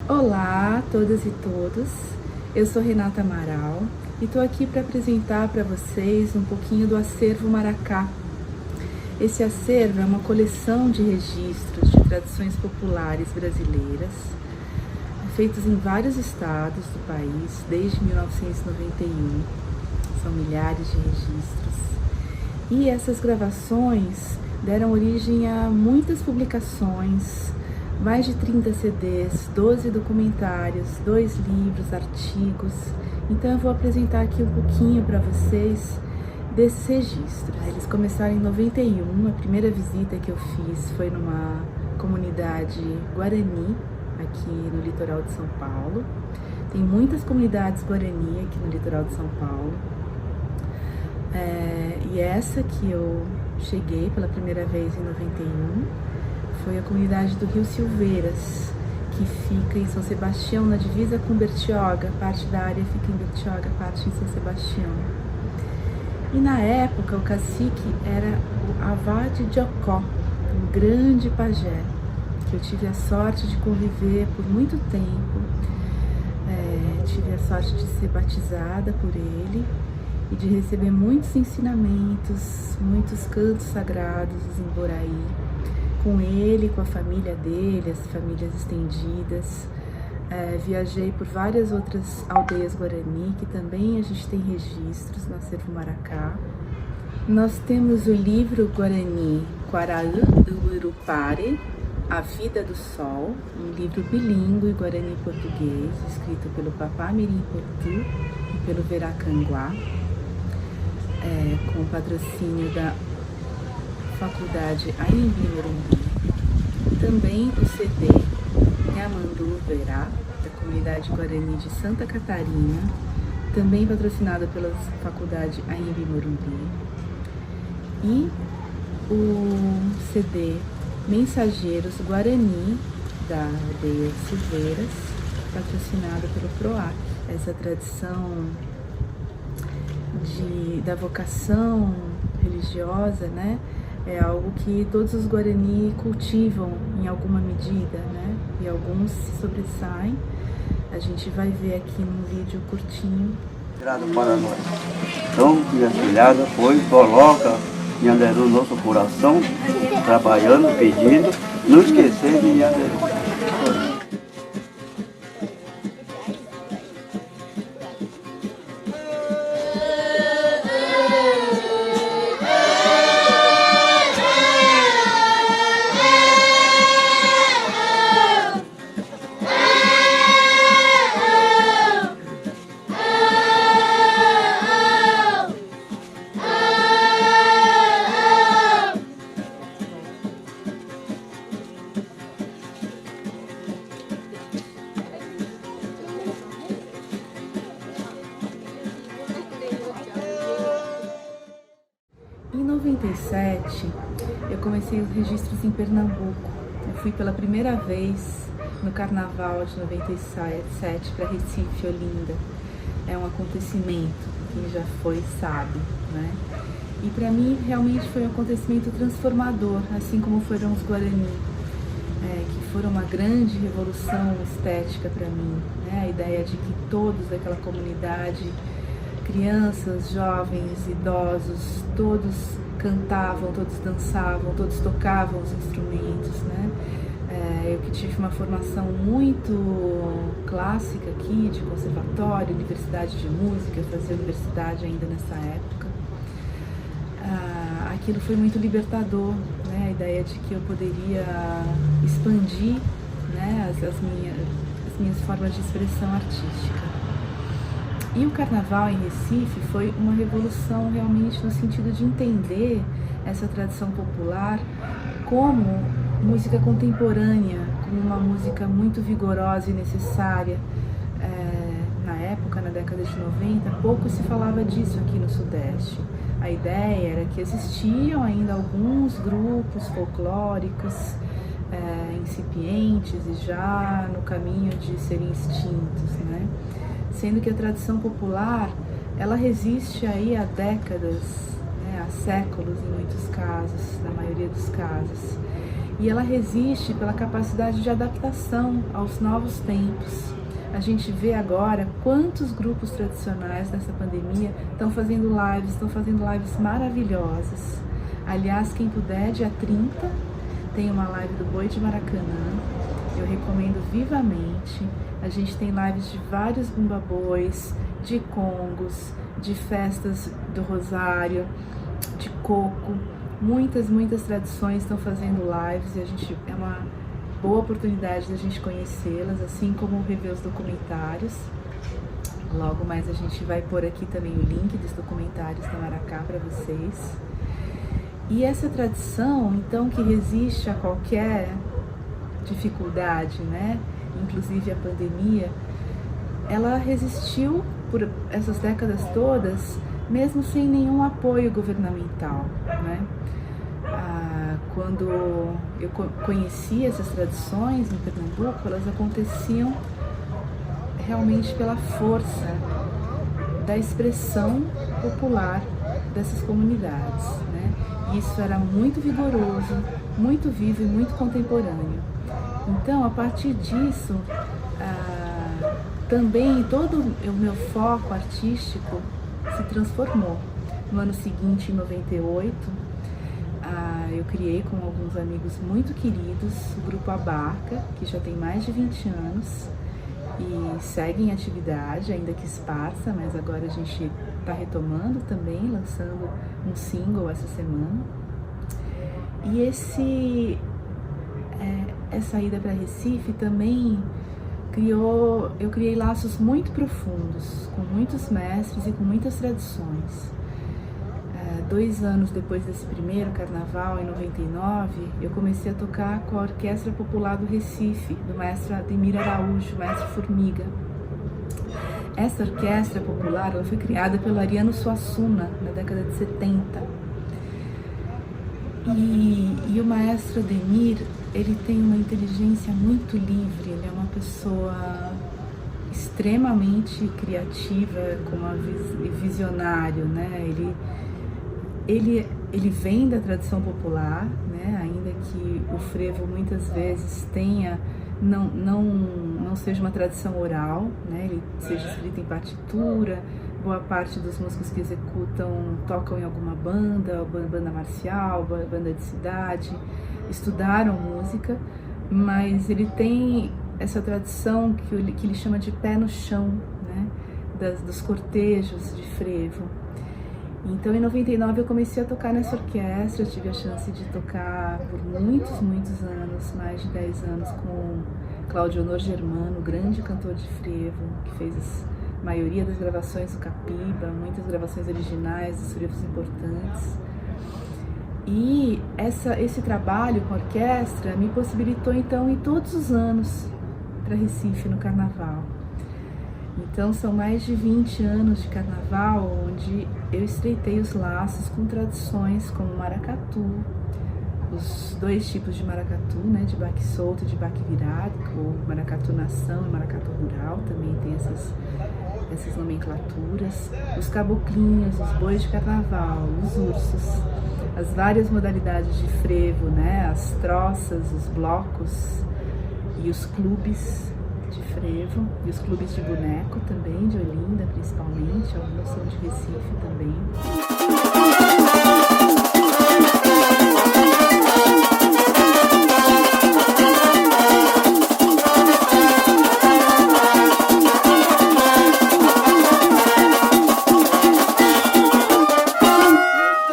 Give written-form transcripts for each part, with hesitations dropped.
Olá a todas e todos, eu sou Renata Amaral e estou aqui para apresentar para vocês um pouquinho do Acervo Maracá. Esse acervo é uma coleção de registros de tradições populares brasileiras, feitos em vários estados do país desde 1991, são milhares de registros. E essas gravações deram origem a muitas publicações, mais de 30 CDs, 12 documentários, 2 livros, artigos. Então eu vou apresentar aqui um pouquinho para vocês desses registros. Eles começaram em 91, a primeira visita que eu fiz foi numa comunidade Guarani, aqui no litoral de São Paulo. Tem muitas comunidades Guarani aqui no litoral de São Paulo. E essa que eu cheguei pela primeira vez em 91 foi a comunidade do Rio Silveiras, que fica em São Sebastião, na divisa com Bertioga. Parte da área fica em Bertioga, parte em São Sebastião. E na época o cacique era o Avade de Ocó, um grande pajé, que eu tive a sorte de conviver por muito tempo. Tive a sorte de ser batizada por ele e de receber muitos ensinamentos, muitos cantos sagrados em Boraí, com ele, com a família dele, as famílias estendidas. Viajei por várias outras aldeias Guarani, que também a gente tem registros no Acervo Maracá. Nós temos o livro Guarani Quaraú do Urupare, A Vida do Sol, um livro bilíngue Guarani e português, escrito pelo Papá Mirim Portu e pelo Veracanguá, com o patrocínio da Faculdade Anhembi Morumbi. Também o CD Nhamandu Verá, da comunidade Guarani de Santa Catarina, também patrocinado pela Faculdade Anhembi Morumbi. E o CD Mensageiros Guarani, da aldeia Silveiras, patrocinado pelo PROAC. Essa tradição da vocação religiosa, né? É algo que todos os Guarani cultivam em alguma medida, né? E alguns se sobressaem. A gente vai ver aqui num vídeo curtinho. Para nós. Então, minha filhada foi, coloca no nosso coração, trabalhando, pedindo, não esquecer de Nhanderu. Em 97, eu comecei os registros em Pernambuco. Eu fui pela primeira vez no Carnaval de 97 para Recife, Olinda. É um acontecimento, quem já foi sabe, né? E para mim realmente foi um acontecimento transformador, assim como foram os Guarani, que foram uma grande revolução estética para mim, né? A ideia de que todos daquela comunidade, crianças, jovens, idosos, todos cantavam, todos dançavam, todos tocavam os instrumentos, né? Eu que tive uma formação muito clássica aqui, de conservatório, universidade de música, eu fazia universidade ainda nessa época. Aquilo foi muito libertador, né? A ideia de que eu poderia expandir, né, as minhas formas de expressão artística. E o Carnaval em Recife foi uma revolução realmente no sentido de entender essa tradição popular como música contemporânea, como uma música muito vigorosa e necessária. Na época, na década de 90, pouco se falava disso aqui no Sudeste. A ideia era que existiam ainda alguns grupos folclóricos incipientes e já no caminho de serem extintos, né? Sendo que a tradição popular, ela resiste aí há décadas, né, há séculos em muitos casos, na maioria dos casos. e ela resiste pela capacidade de adaptação aos novos tempos. A gente vê agora quantos grupos tradicionais nessa pandemia estão fazendo lives maravilhosas. Aliás, quem puder, dia 30, tem uma live do Boi de Maracanã, eu recomendo vivamente. A gente tem lives de vários bumba-bois, de congos, de festas do Rosário, de coco. Muitas tradições estão fazendo lives e é uma boa oportunidade da gente conhecê-las, assim como rever os documentários. Logo mais a gente vai pôr aqui também o link dos documentários da Maracá para vocês. E essa tradição, então, que resiste a qualquer dificuldade, né? Inclusive a pandemia, ela resistiu por essas décadas todas, mesmo sem nenhum apoio governamental, né? Quando eu conheci essas tradições em Pernambuco, elas aconteciam realmente pela força da expressão popular dessas comunidades, né? E isso era muito vigoroso, muito vivo e muito contemporâneo. Então, a partir disso, também todo o meu foco artístico se transformou. No ano seguinte, em 98, eu criei com alguns amigos muito queridos o Grupo Abarca, que já tem mais de 20 anos e segue em atividade, ainda que esparsa, mas agora a gente está retomando também, lançando um single essa semana. E essa ida para Recife também eu criei laços muito profundos, com muitos mestres e com muitas tradições. 2 anos depois desse primeiro carnaval, em 99, eu comecei a tocar com a Orquestra Popular do Recife, do maestro Ademir Araújo, maestro Formiga. Essa orquestra popular ela foi criada pelo Ariano Suassuna, na década de 70. E o maestro Ademir, ele tem uma inteligência muito livre, ele é uma pessoa extremamente criativa, visionário, né? Ele vem da tradição popular, né? Ainda que o frevo muitas vezes não seja uma tradição oral, né? Ele seja escrito em partitura, boa parte dos músicos que executam tocam em alguma banda marcial, banda de cidade, estudaram música, mas ele tem essa tradição que ele chama de pé no chão, né? Dos cortejos de frevo. Então, em 99, eu comecei a tocar nessa orquestra. Eu tive a chance de tocar por muitos anos, mais de 10 anos, com Claudio Honor Germano, grande cantor de frevo, que fez a maioria das gravações do Capiba, muitas gravações originais dos frevos importantes. E esse trabalho com a orquestra me possibilitou, então, ir todos os anos para Recife no Carnaval. Então, são mais de 20 anos de Carnaval, onde eu estreitei os laços com tradições como maracatu, os 2 tipos de maracatu, né, de baque solto e de baque virado, o maracatu nação e maracatu rural, também tem essas nomenclaturas, os caboclinhos, os bois de carnaval, os ursos, as várias modalidades de frevo, né, as troças, os blocos e os clubes de frevo, e os clubes de boneco também, de Olinda principalmente, alguns são de Recife também.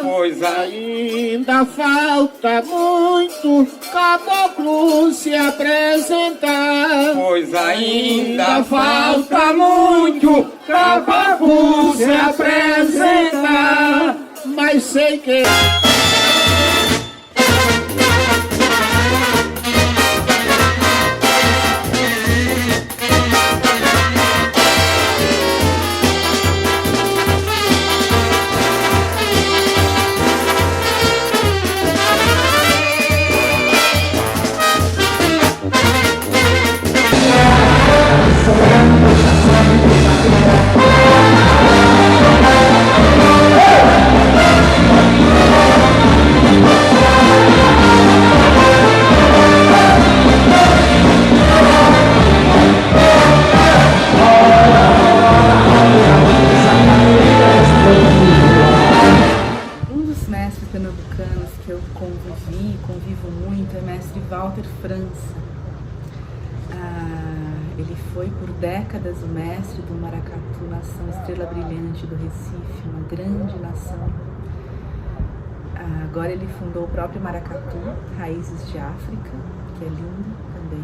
Pois ainda falta muito caboclo se apresentar. Pois ainda falta muito caboclo se apresentar. Mas sei que Ele foi por décadas o mestre do maracatu, nação Estrela Brilhante do Recife, uma grande nação. Agora ele fundou o próprio Maracatu, Raízes de África, que é lindo também.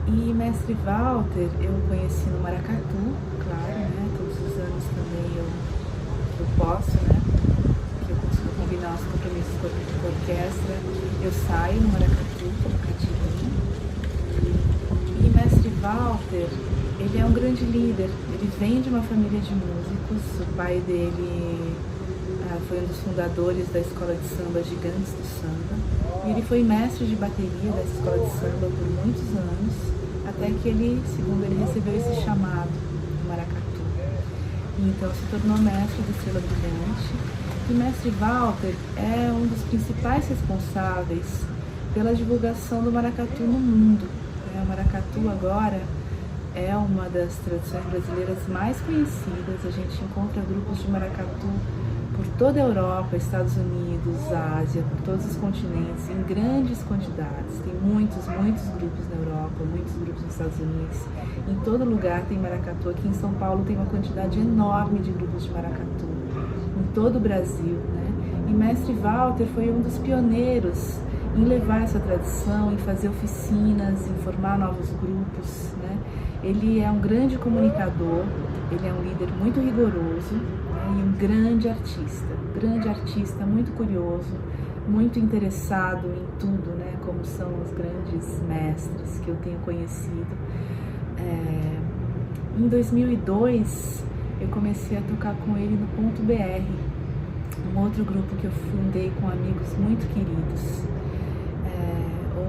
E mestre Walter eu conheci no maracatu, claro, né? Todos os anos também eu posso, né? Que eu consigo combinar os compromissos com a orquestra, eu saio no maracatu como catirinho. E mestre Walter, ele é um grande líder, ele vem de uma família de músicos, o pai dele foi um dos fundadores da escola de samba Gigantes do Samba, e ele foi mestre de bateria dessa escola de samba por muitos anos, até que ele, segundo ele, recebeu esse chamado do maracatu. E então se tornou mestre da Estrela Brilhante. E mestre Walter é um dos principais responsáveis pela divulgação do maracatu no mundo. O maracatu agora é uma das tradições brasileiras mais conhecidas. A gente encontra grupos de maracatu por toda a Europa, Estados Unidos, Ásia, por todos os continentes, em grandes quantidades. Tem muitos grupos na Europa, muitos grupos nos Estados Unidos. Em todo lugar tem maracatu. Aqui em São Paulo tem uma quantidade enorme de grupos de maracatu, em todo o Brasil, né? E mestre Walter foi um dos pioneiros em levar essa tradição, em fazer oficinas, em formar novos grupos, né? Ele é um grande comunicador, ele é um líder muito rigoroso, né? E um grande artista, muito curioso, muito interessado em tudo, né? Como são os grandes mestres que eu tenho conhecido. Em 2002, eu comecei a tocar com ele no Ponto BR, um outro grupo que eu fundei com amigos muito queridos,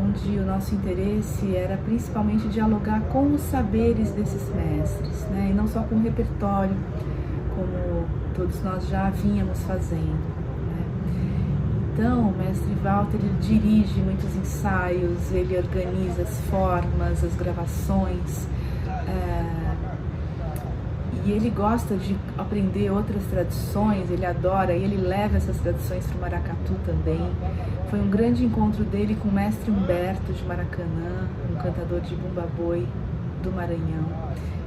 onde o nosso interesse era principalmente dialogar com os saberes desses mestres, né? E não só com o repertório, como todos nós já vínhamos fazendo, né? Então, o mestre Walter, ele dirige muitos ensaios, ele organiza as formas, as gravações, e ele gosta de aprender outras tradições, ele adora, e ele leva essas tradições para o maracatu também. Foi um grande encontro dele com o mestre Humberto de Maracanã, um cantador de bumba boi do Maranhão,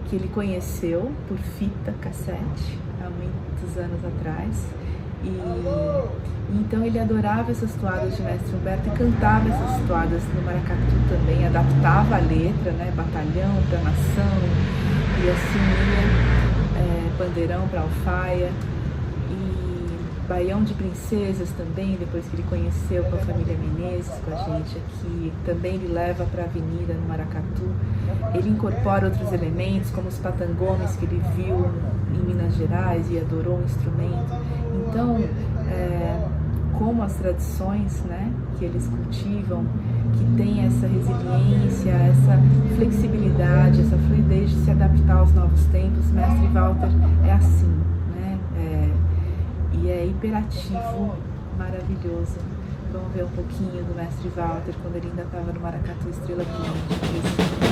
que ele conheceu por fita cassete há muitos anos atrás. E então ele adorava essas toadas de mestre Humberto e cantava essas toadas no maracatu também, adaptava a letra, né? Batalhão para nação, e assim ia, Bandeirão para Alfaia, e Baião de Princesas também, depois que ele conheceu com a família Menezes, com a gente aqui, também ele leva para a avenida no maracatu. Ele incorpora outros elementos, como os patangomes que ele viu em Minas Gerais e adorou o instrumento. Então, como as tradições, né, que eles cultivam, que tem essa resiliência, essa flexibilidade, essa fluidez de se adaptar aos novos tempos, mestre Walter é assim, né? E é hiperativo, maravilhoso. Vamos ver um pouquinho do mestre Walter quando ele ainda estava no Maracatu Estrela Brilhante.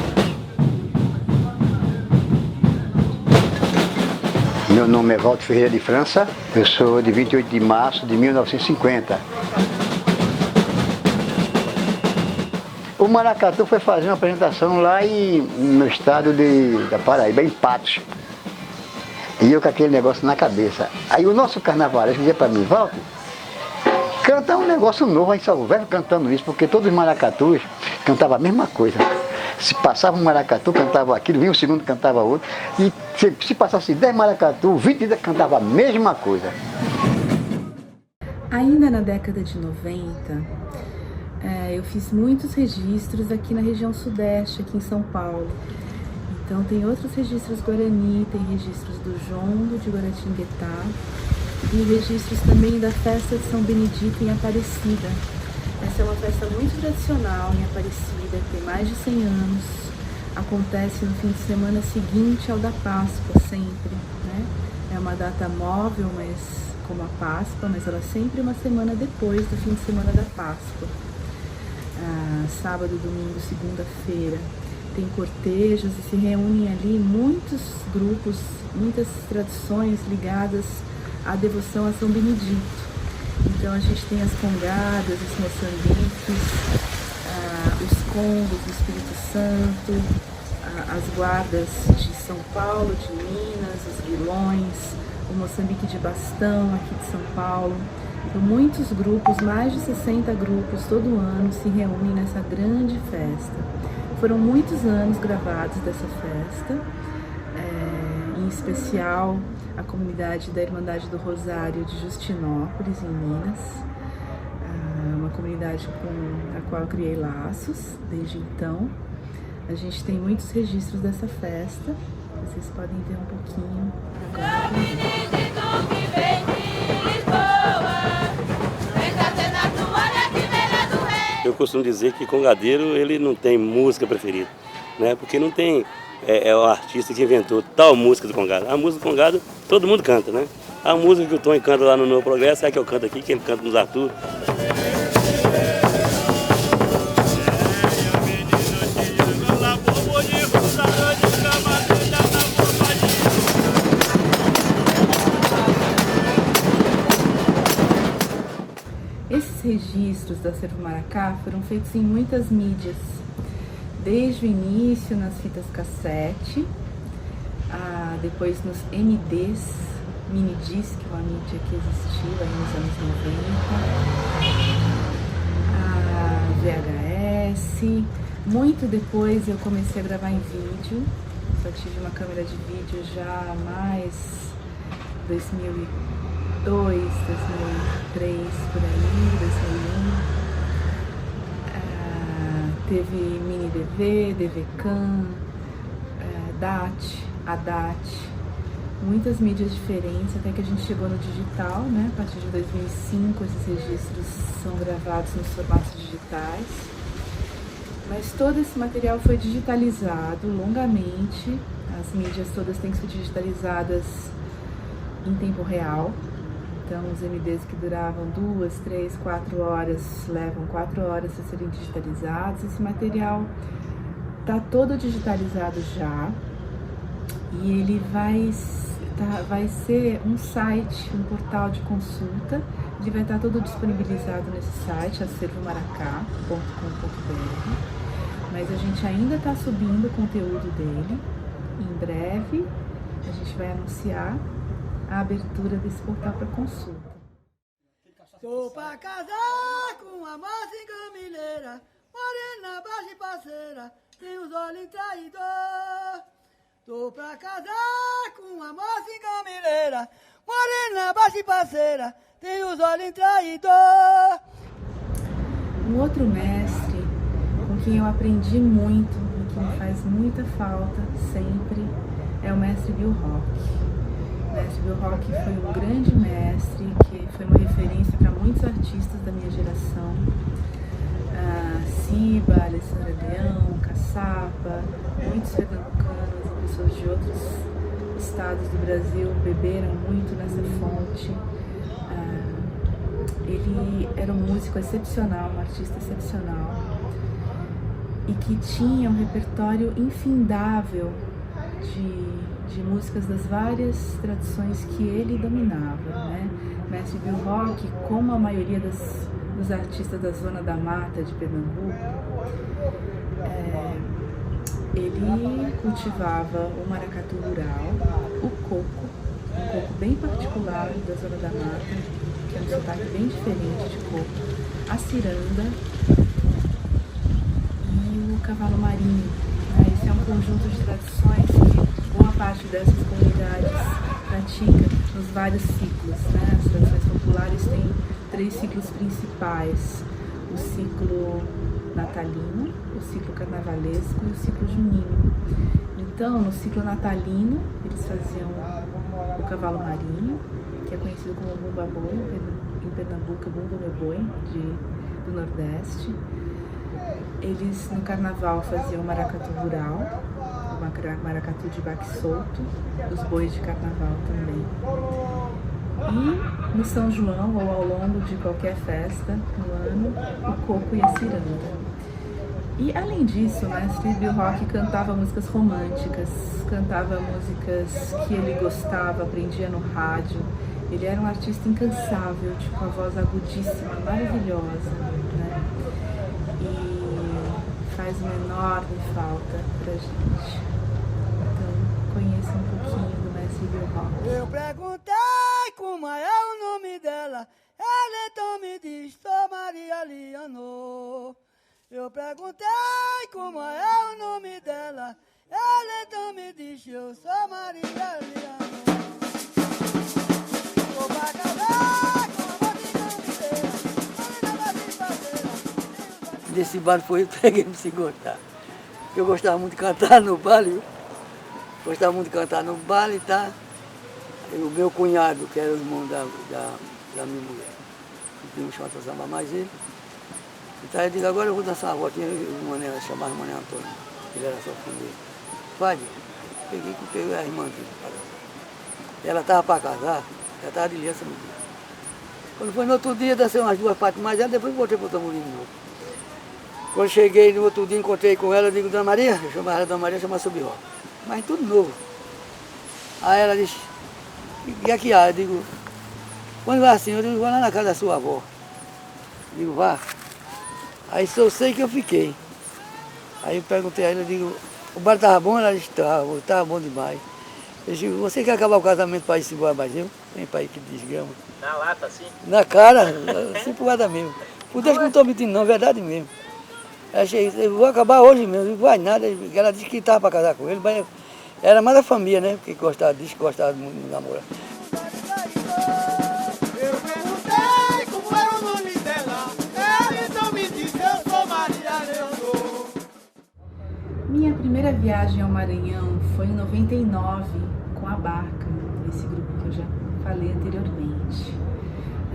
Meu nome é Walter Ferreira de França, eu sou de 28 de março de 1950. O maracatu foi fazer uma apresentação lá no estado da Paraíba, em Patos. E eu com aquele negócio na cabeça. Aí o nosso carnavalesco dizia para mim, Walter, canta um negócio novo aí em Salvo Velho cantando isso, porque todos os maracatus cantavam a mesma coisa. Se passava um maracatu, cantava aquilo, vinha o segundo, cantava outro. E se passasse 10 maracatu, 20 cantava a mesma coisa. Ainda na década de 90, eu fiz muitos registros aqui na região sudeste, aqui em São Paulo. Então tem outros registros Guarani, tem registros do Jondo de Guaratinguetá e registros também da festa de São Benedito em Aparecida. Essa é uma festa muito tradicional em Aparecida, que tem mais de 100 anos. Acontece no fim de semana seguinte ao da Páscoa, sempre, né? É uma data móvel, mas como a Páscoa, mas ela é sempre uma semana depois do fim de semana da Páscoa. Sábado, domingo, segunda-feira. Tem cortejos e se reúnem ali muitos grupos, muitas tradições ligadas à devoção a São Benedito. Então a gente tem as congadas, os moçambiques, os congos do Espírito Santo, as guardas de São Paulo, de Minas, os guilões, o Moçambique de Bastão, aqui de São Paulo. Então, muitos grupos, mais de 60 grupos todo ano se reúnem nessa grande festa. Foram muitos anos gravados dessa festa, em especial a comunidade da Irmandade do Rosário de Justinópolis, em Minas, uma comunidade com a qual eu criei laços desde então. A gente tem muitos registros dessa festa, vocês podem ver um pouquinho agora. Eu costumo dizer que congadeiro ele não tem música preferida, né? Porque não tem o artista que inventou tal música do congado. A música do congado todo mundo canta, né? A música que o Tom canta lá no Novo Progresso é a que eu canto aqui, que ele canta nos Arthur. Esses registros do Acervo Maracá foram feitos em muitas mídias, desde o início nas fitas cassete, depois nos MDs, minidisc, uma mídia que existiu aí nos anos 90, VHS. Muito depois eu comecei a gravar em vídeo, só tive uma câmera de vídeo já mais 2002, 2003, por aí, 2001. Teve mini DV, DVCam, DAT, ADAT, muitas mídias diferentes, até que a gente chegou no digital, né? A partir de 2005 esses registros são gravados nos formatos digitais. Mas todo esse material foi digitalizado longamente, as mídias todas têm que ser digitalizadas em tempo real. Então, os MDs que duravam 2, 3, 4 horas levam 4 horas a serem digitalizados. Esse material está todo digitalizado já e ele vai ser um site, um portal de consulta. Ele vai estar todo disponibilizado nesse site, acervomaracá.com.br. Mas a gente ainda está subindo o conteúdo dele. Em breve, a gente vai anunciar a abertura desse portal para consulta. Tô pra casar com uma moça engamileira, morena, baixa e parceira, tem os olhos traidor. Tô pra casar com uma moça engamileira, morena, baixa e parceira, tem os olhos traidor. Um outro mestre com quem eu aprendi muito e que me faz muita falta sempre é o mestre Bill Rock. O mestre Bill Rock foi um grande mestre, que foi uma referência para muitos artistas da minha geração. Siba, Alessandra Leão, Caçapa, muitos pernambucanos e pessoas de outros estados do Brasil beberam muito nessa fonte. Ele era um músico excepcional, um artista excepcional e que tinha um repertório infindável de músicas das várias tradições que ele dominava, né? Mestre Bill Rock, como a maioria dos artistas da Zona da Mata de Pernambuco, ele cultivava o maracatu rural, o coco, um coco bem particular da Zona da Mata, que é um sotaque bem diferente de coco, a ciranda e o cavalo marinho. Esse é um conjunto de tradições que boa parte dessas comunidades pratica nos vários ciclos, né? As tradições populares têm 3 ciclos principais: o ciclo natalino, o ciclo carnavalesco e o ciclo junino. Então, no ciclo natalino, eles faziam o cavalo marinho, que é conhecido como Bumba Boi, em Pernambuco, Bumba Meu Boi, do Nordeste. Eles, no carnaval, faziam o maracatu rural, o maracatu de baque solto, os bois de carnaval também. E no São João, ou ao longo de qualquer festa no ano, o coco e a ciranda. E além disso, o mestre Bill Rock cantava músicas românticas, cantava músicas que ele gostava, aprendia no rádio. Ele era um artista incansável, com a voz agudíssima, maravilhosa, né? E faz uma enorme falta pra gente. Então, conheça um pouquinho do Mestre Bill Hawkins. Eu perguntei como é o nome dela, ela então me diz, sou Maria Leonor. Eu perguntei como é o nome dela, ela então me diz, eu sou Maria Leonor. Vou pra casar com a moça. Desse baile foi eu que peguei pra se gostar. Eu gostava muito de cantar no baile, gostava muito de cantar no baile, tá? E o meu cunhado, que era o irmão da minha mulher, que tinha um short a samba mais ele. Então eu digo, agora eu vou dançar uma voltinha, o chamava Mané Antônio, ele era só fundeiro. Padre, peguei a irmã dele para dançar. Ela estava para casar, ela estava de aliança no dia. Quando foi no outro dia, dancei umas 2 partes mais ela, depois voltei para o tamborim de novo. Quando cheguei no outro dia, encontrei com ela, eu digo, Dona Maria, eu chamava ela Dona Maria, chamava Subiró. Mas tudo novo. Aí ela disse, e aqui há? Eu digo, quando vai assim? Eu digo, vou lá na casa da sua avó. Eu digo, vá. Aí só sei que eu fiquei. Aí eu perguntei a ela, eu digo, o bar estava bom? Ela disse, estava bom demais. Eu digo, você quer acabar o casamento para ir se embora mais eu? Vem para aí que desgrama. Na lata, assim? Na cara, assim por nada mesmo. Por Deus que não estou mentindo não, é verdade mesmo. Achei, eu vou acabar hoje mesmo, não vai nada. Ela disse que estava para casar com ele, mas era mais da família, né? Porque gostava disso, gostava muito de namorar. Eu perguntei como era o nome dela, ela então me disse, eu sou Maria Leonor. Minha primeira viagem ao Maranhão foi em 99, com a Barca, esse grupo que eu já falei anteriormente.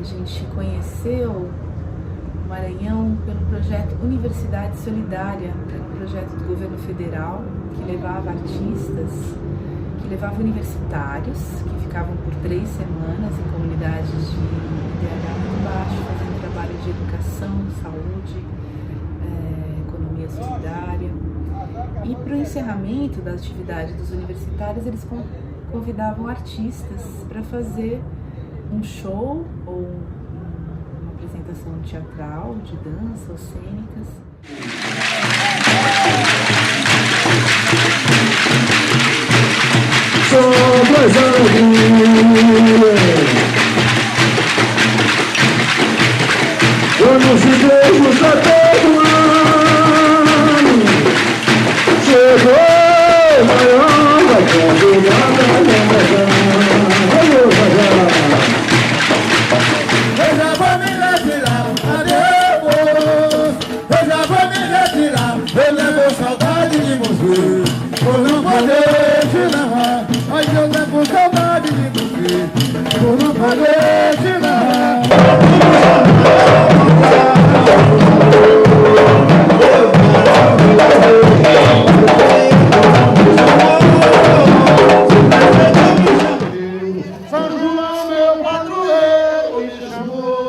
A gente conheceu o Maranhão pelo projeto Universidade Solidária, que era um projeto do governo federal que levava artistas, que levava universitários, que ficavam por 3 semanas em comunidades de IDH muito baixo, fazendo trabalho de educação, saúde, economia solidária. E para o encerramento da atividade dos universitários, eles convidavam artistas para fazer um show ou uma apresentação teatral, de dança ou cênicas. Eu não se vejo só todo ano. Chegou maior, vai convidar pra eu já vou me retirar, adeus. Eu já vou me retirar, eu levo saudade de você. Por não poder te levar, mas eu levo saudade de você. Por não poder te levar. São João, meu padroeiro, me chamou.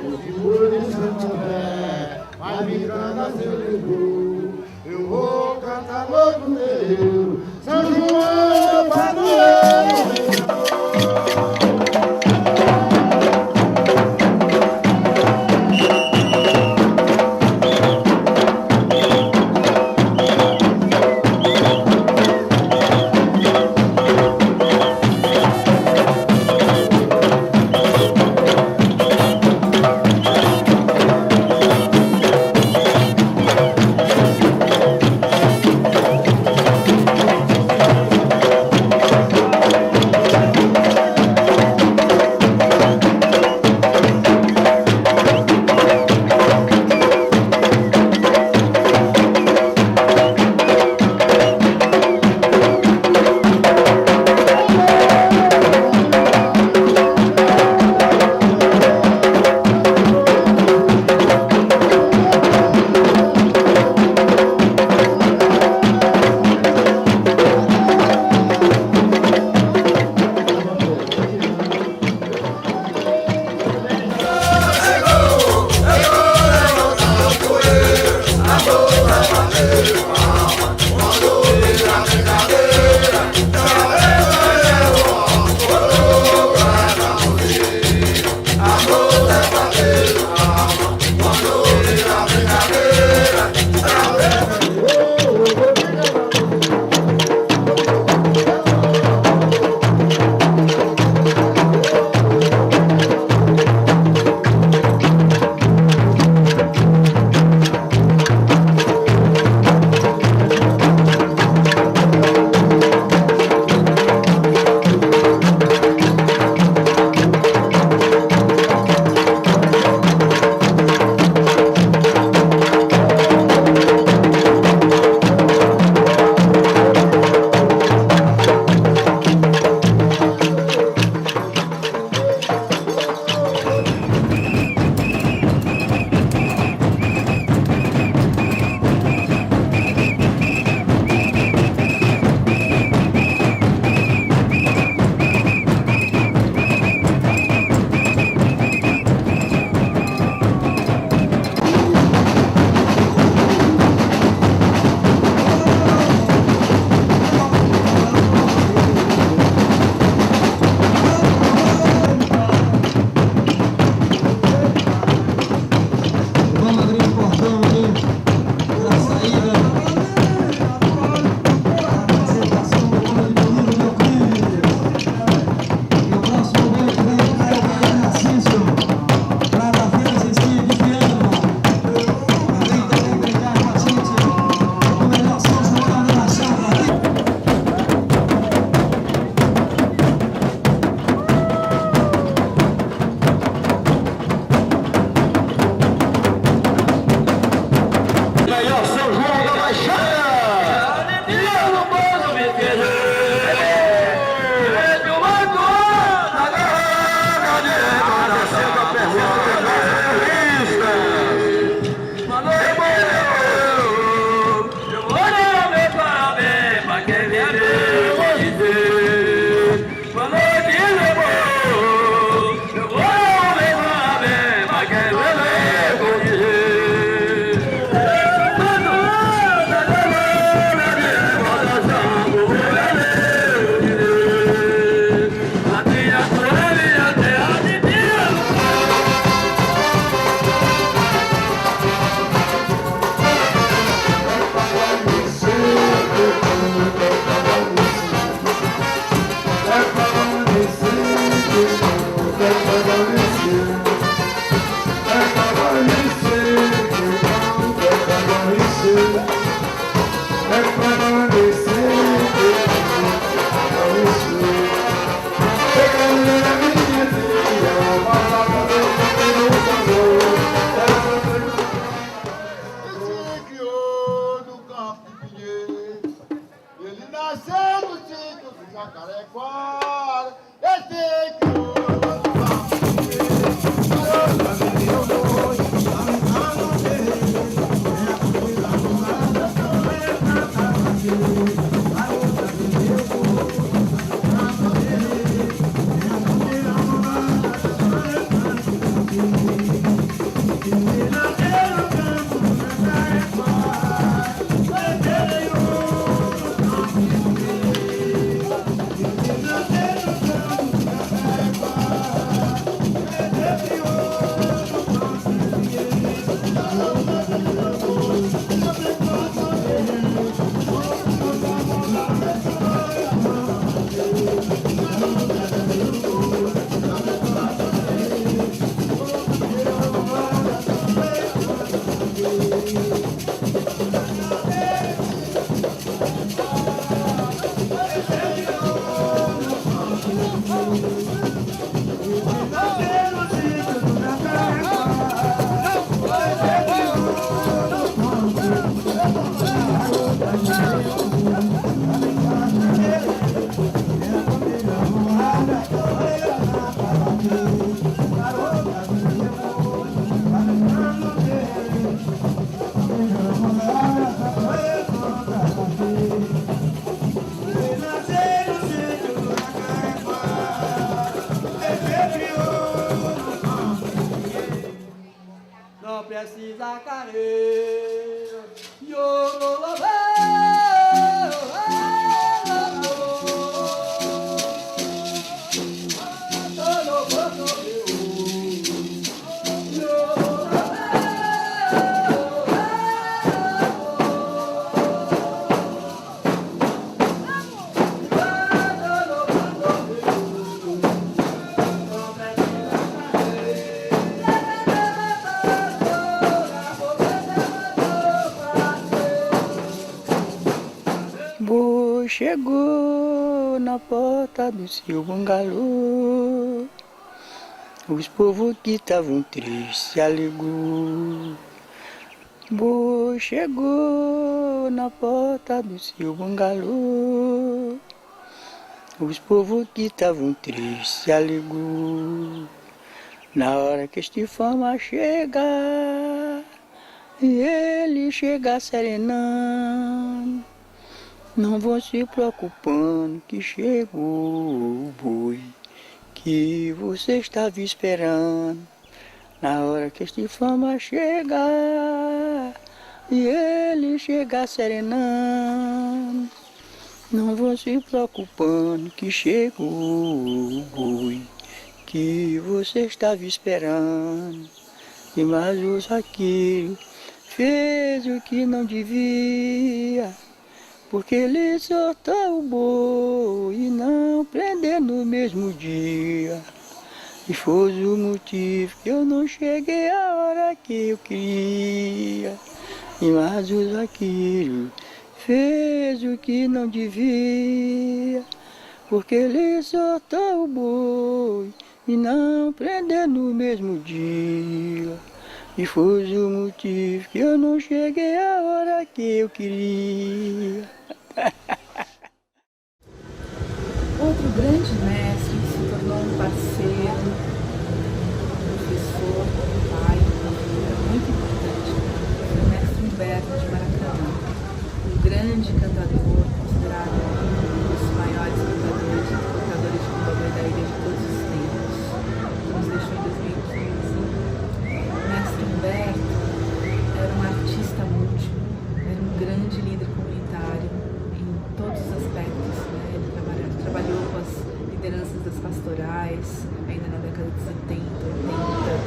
O figura de São André, vai me cantar seu livro. Eu vou cantar louco nele. São João, meu padroeiro, me chamou. Jacarepaguá, esse que não precisa careiro, Boi chegou na porta do seu bangalô, os povos que estavam tristes se alegrou. Boi chegou na porta do seu bangalô, os povos que estavam tristes se alegrou. Na hora que este fama chega, e ele chega serenando, não vou se preocupando que chegou o boi que você estava esperando. Na hora que este fama chegar e ele chegar serenando, não vou se preocupando que chegou o boi que você estava esperando. E mais o Zaqueiro fez o que não devia, porque ele soltou o boi e não prendeu no mesmo dia. E foi o motivo que eu não cheguei a hora que eu queria. E mais o Zaqueiro fez o que não devia, porque ele soltou o boi e não prendeu no mesmo dia. E foi o motivo que eu não cheguei a hora que eu queria. Outro grande mestre que se tornou um parceiro, um professor, um pai, uma figura muito importante, foi o mestre Humberto de Maracanã, um grande cantador, considerado um dos maiores cantadores de cantadores da ilha de todos os tempos. Nos deixou em 2015. O mestre Humberto era um artista múltiplo, era um grande líder comunitário em todos os aspectos, né? Ele trabalhou com as lideranças das pastorais, ainda na década de 70, 80,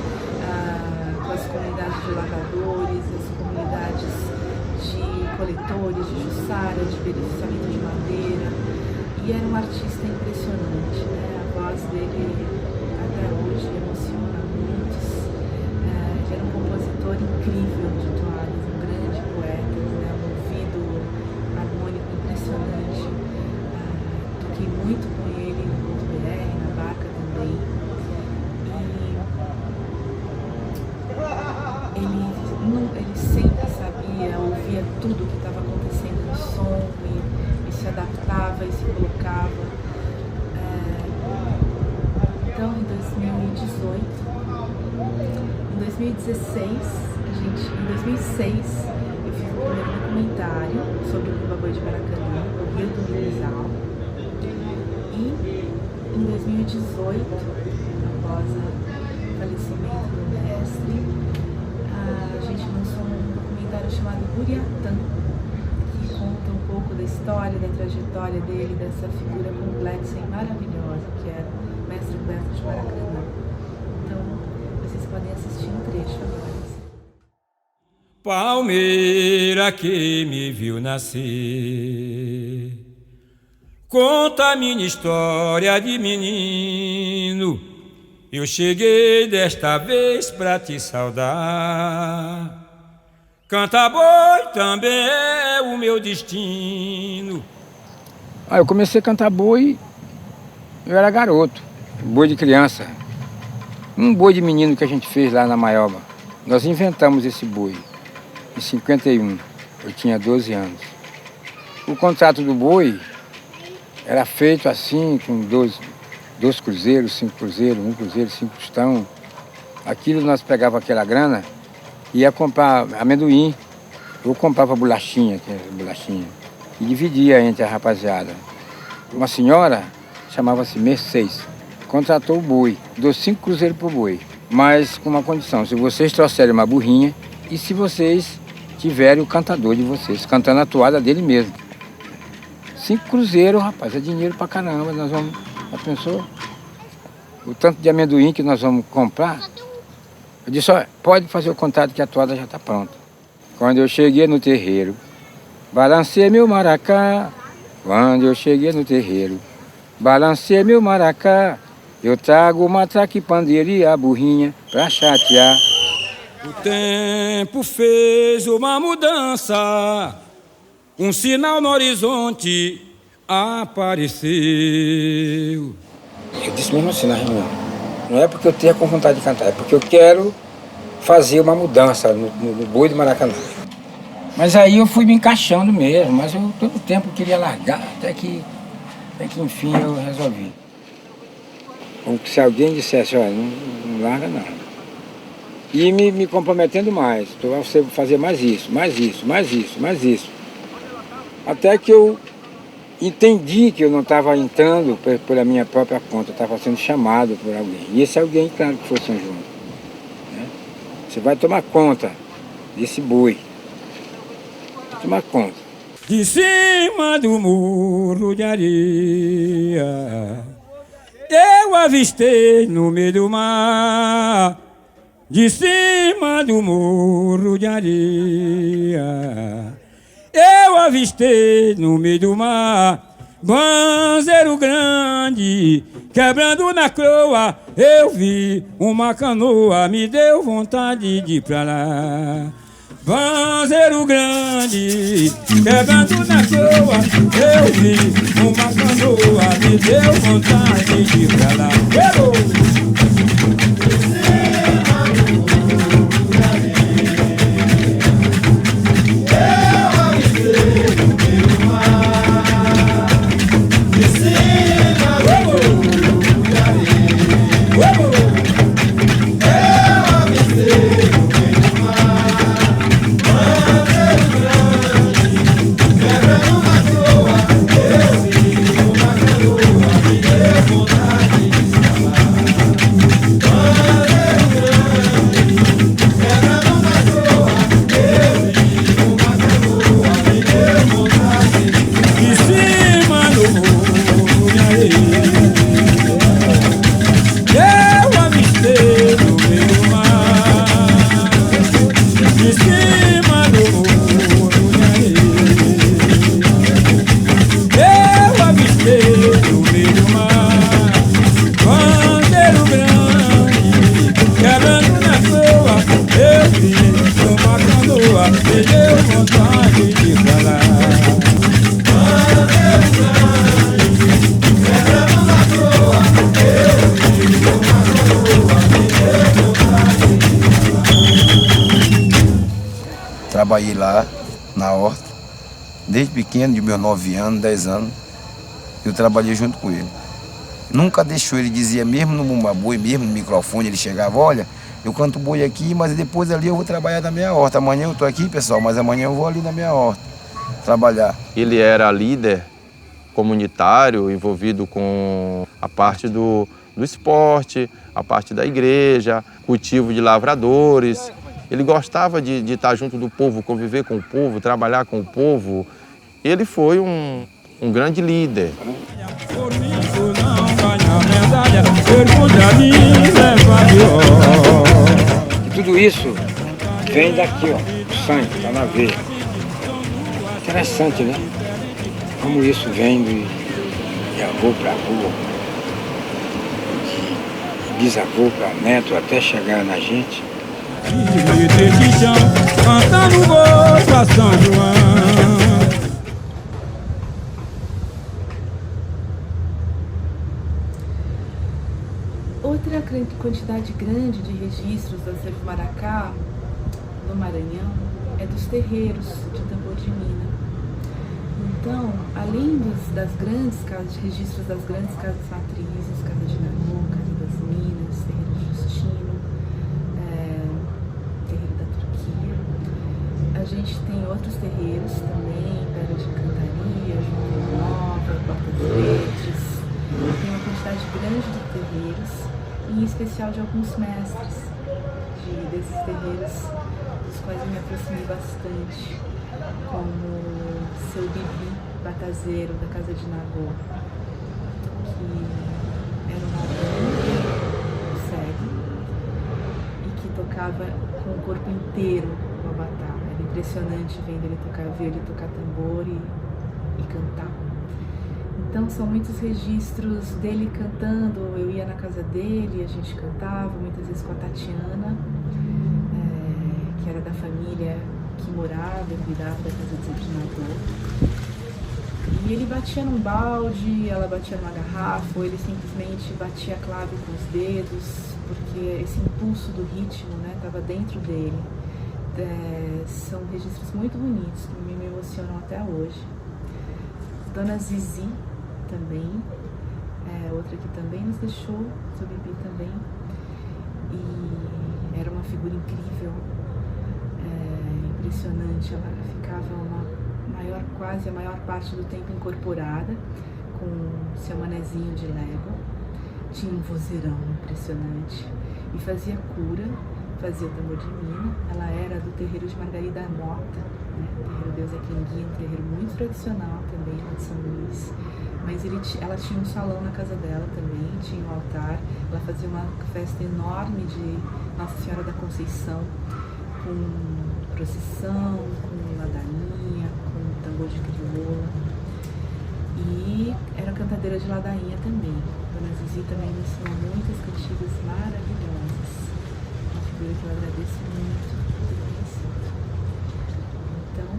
com as comunidades de lavradores, as comunidades de coletores, de jussara, de beneficiamento de madeira, e era um artista impressionante, né? A voz dele até hoje emociona muitos. Ele era um compositor incrível de toadas, um grande poeta, né? Um ouvido harmônico impressionante. Toquei muito com ele no Ponto BR, na Barca também. E ele sempre sabia, ouvia tudo que estava acontecendo no som e se adaptava e se colocava. então em 2018. Em 2016, em 2006, eu fiz o primeiro documentário sobre o Bumba-Boi de Maracanã, o Rio do Minhozal. E em 2018, após o falecimento do mestre, a gente lançou um documentário chamado Buriatã, que conta um pouco da história, da trajetória dele, dessa figura complexa e maravilhosa que era o mestre Humberto de Maracanã. Então, vocês podem assistir um trecho agora. Palmeira que me viu nascer, conta a minha história de menino. Eu cheguei desta vez pra te saudar. Canta boi também é o meu destino. Eu comecei a cantar boi, eu era garoto, boi de criança. Um boi de menino que a gente fez lá na Maioba. Nós inventamos esse boi em 51, eu tinha 12 anos. O contrato do boi era feito assim, com 2 cruzeiros, 5 cruzeiros, 1 cruzeiro, 5 tostão. Aquilo nós pegava aquela grana e ia comprar amendoim, ou comprava bolachinha, e dividia entre a rapaziada. Uma senhora, chamava-se Mercedes, contratou o boi, deu 5 cruzeiros pro boi, mas com uma condição: se vocês trouxerem uma burrinha e se vocês tiverem o cantador de vocês, cantando a toada dele mesmo. 5 cruzeiros, rapaz, é dinheiro pra caramba. Nós vamos, já pensou? O tanto de amendoim que nós vamos comprar. Eu disse: olha, pode fazer o contrato que a toada já está pronta. Quando eu cheguei no terreiro, balancei meu maracá. Quando eu cheguei no terreiro, balancei meu maracá. Eu trago o matraque, pandeiro e a burrinha pra chatear. O tempo fez uma mudança, um sinal no horizonte apareceu. Eu disse mesmo assim na reunião: não é porque eu tenha com vontade de cantar, é porque eu quero fazer uma mudança no boi do Maracanã. Mas aí eu fui me encaixando mesmo, mas eu todo tempo queria largar, até que enfim eu resolvi. Como se alguém dissesse: olha, não larga não. E me comprometendo mais, tu vai fazer mais isso, mais isso, mais isso, mais isso. Até que eu entendi que eu não estava entrando pela minha própria conta, eu estava sendo chamado por alguém. E esse alguém, claro que foi São João. Né? Você vai tomar conta desse boi. Vai tomar conta. De cima do muro de areia, eu avistei no meio do mar. De cima do muro de areia, eu avistei no meio do mar banzeiro grande, quebrando na croa. Eu vi uma canoa, me deu vontade de ir pra lá. Banzeiro grande, quebrando na croa. Eu vi uma canoa, me deu vontade de ir pra lá. Trabalhei lá na horta, desde pequeno, de meus 9 anos, 10 anos, eu trabalhei junto com ele. Nunca deixou, ele dizia, mesmo no bumba-boi, mesmo no microfone, ele chegava, olha, eu canto boi aqui, mas depois ali eu vou trabalhar na minha horta. Amanhã eu estou aqui, pessoal, mas amanhã eu vou ali na minha horta trabalhar. Ele era líder comunitário, envolvido com a parte do esporte, a parte da igreja, cultivo de lavradores. Ele gostava de estar junto do povo, conviver com o povo, trabalhar com o povo. Ele foi um grande líder. E tudo isso vem daqui, ó, o sangue, está na veia. Interessante, né? Como isso vem de avô para avô, de bisavô para neto, até chegar na gente. Cantando gol pra São João. Outra quantidade grande de registros do acervo Maracá, no Maranhão, é dos terreiros de tambor de mina. Então, além das grandes casas, de registros das grandes casas matrizes, Casa de Nagô, Casa das Minas, Terreiro de Justino, Terreiro da Turquia, a gente tem outros terreiros também, Pedra de Cantaria, João Nova, Porta dos Verdes. Tem uma quantidade grande de terreiros, e em especial de alguns mestres desses terreiros, dos quais eu me aproximei bastante, como Seu Bibi Batazeiro, da Casa de Nagô, que era um albão cego e que tocava com o corpo inteiro o abatá. Era impressionante ver ele tocar tambor e cantar. Então são muitos registros dele cantando. Eu ia na casa dele, a gente cantava, muitas vezes com a Tatiana, que era da família que morava e cuidava da casa de Nagô. E ele batia num balde, ela batia numa garrafa, ou ele simplesmente batia a clave com os dedos, porque esse impulso do ritmo, né, estava dentro dele. São registros muito bonitos, que me emocionam até hoje. Dona Zizi também, outra que também nos deixou, seu Bibi também, e era uma figura incrível, impressionante. Ela ficava quase a maior parte do tempo incorporada, com seu manezinho de légua, tinha um vozeirão impressionante e fazia cura, fazia o tambor de mina. Ela era do terreiro de Margarida Mota, né? O terreiro Deus é quem guia, um terreiro muito tradicional também lá de São Luís. Mas ela tinha um salão na casa dela também, tinha um altar. Ela fazia uma festa enorme de Nossa Senhora da Conceição, com procissão, com ladainha, com tambor de crioula. E era cantadeira de ladainha também. Dona Zizi também me ensinou muitas cantigas maravilhosas. Uma figura que eu agradeço muito por ter conhecido. Então,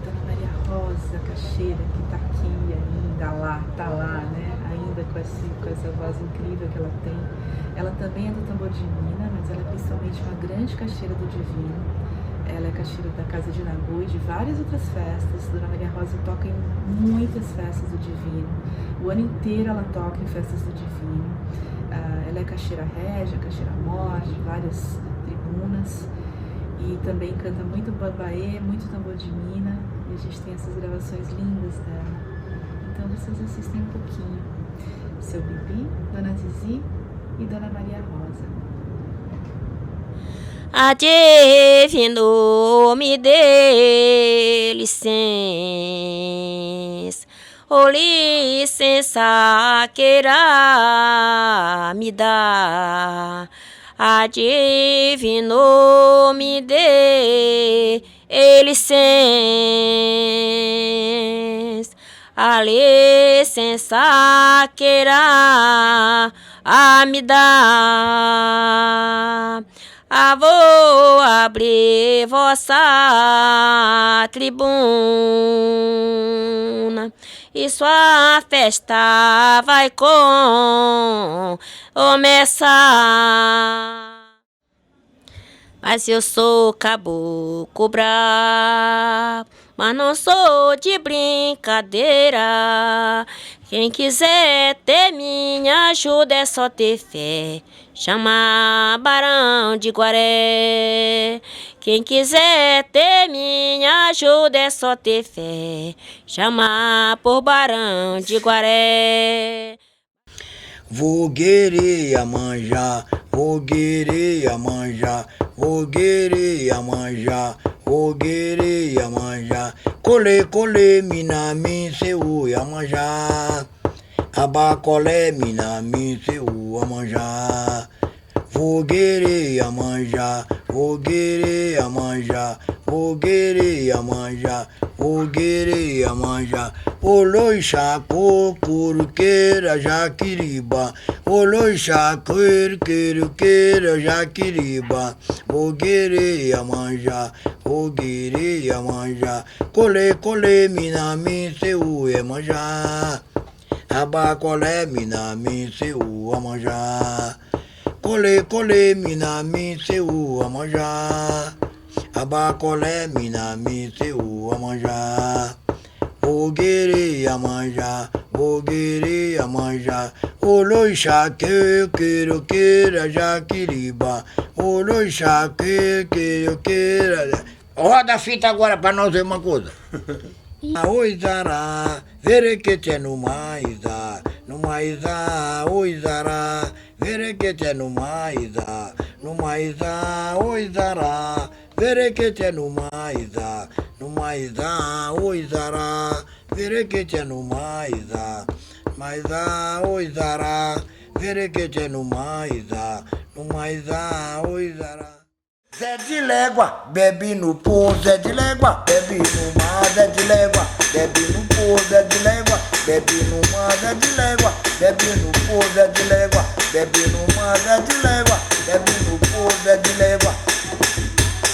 Dona Maria Rosa Cacheira, que está aqui ainda tá lá, né? Ainda com essa voz incrível que ela tem. Ela também é do tambor de mina, mas ela é principalmente uma grande cacheira do divino. Ela é cacheira da Casa de Nagô e de várias outras festas. Dona Maria Rosa toca em muitas festas do divino. O ano inteiro ela toca em festas do divino. Ela é cacheira régia, cacheira mor, de várias tribunas. E também canta muito bambaê, muito tambor de mina. E a gente tem essas gravações lindas dela. Então vocês assistem um pouquinho. Seu Bibi, Dona Zizi e Dona Maria Rosa. A divino me dê licença, oh licença queira me dar. A divino me dê licença, a licença queira me dar. Vou abrir vossa tribuna e sua festa vai começar. Mas eu sou caboclo bravo, mas não sou de brincadeira. Quem quiser ter minha ajuda é só ter fé. Chama Barão de Guaré. Quem quiser ter minha ajuda é só ter fé. Chama por Barão de Guaré. Vou querer a manjar, vou querer a manjar, vou querer a manjar, vou querer a manjar. Colê, colê, mina, min, seu a manjar. Abacolé, mina, min, seu a manjar. Vou querer a manjar, vou querer a manjar, vou querer a manjar, vou querer a manjar. Oloixá, cocuruqueira, jaquiriba. Oloixá, queira, jaquiriba. Vou querer a manjar, vou querer a manjar. Colê, colê, mina, min, seu é manjar. Abacolé, mina, min, seu a manjar. Colê, colê, mina, min, seu a manjar. Abacolé, mina, min, seu a manjar. Vou querer a manjar, vou querer a manjar. Oloixá, queira, jaquiriba. Oloixá, queira. Roda a fita agora pra nós ver uma coisa. Oi, Zará, verequete no maizá, no maizá, oi, Zará, verequete no maizá, no maizá, oi, Zará, verequete no maizá, no maizá, oi, Zará, verequete no maizá, maizá, oi, Zará, verequete no maizá, no maizá, oi, Zará. Zé de Légua, bebe no pô, Zé de Légua, bebe no mar, Zé de Légua, bebe no pô, Zé de Légua, bebe no mar, Zé de Légua, bebe no pô, Zé de Légua, bebe no mar, Zé de Légua, bebe no pô, Zé de Légua,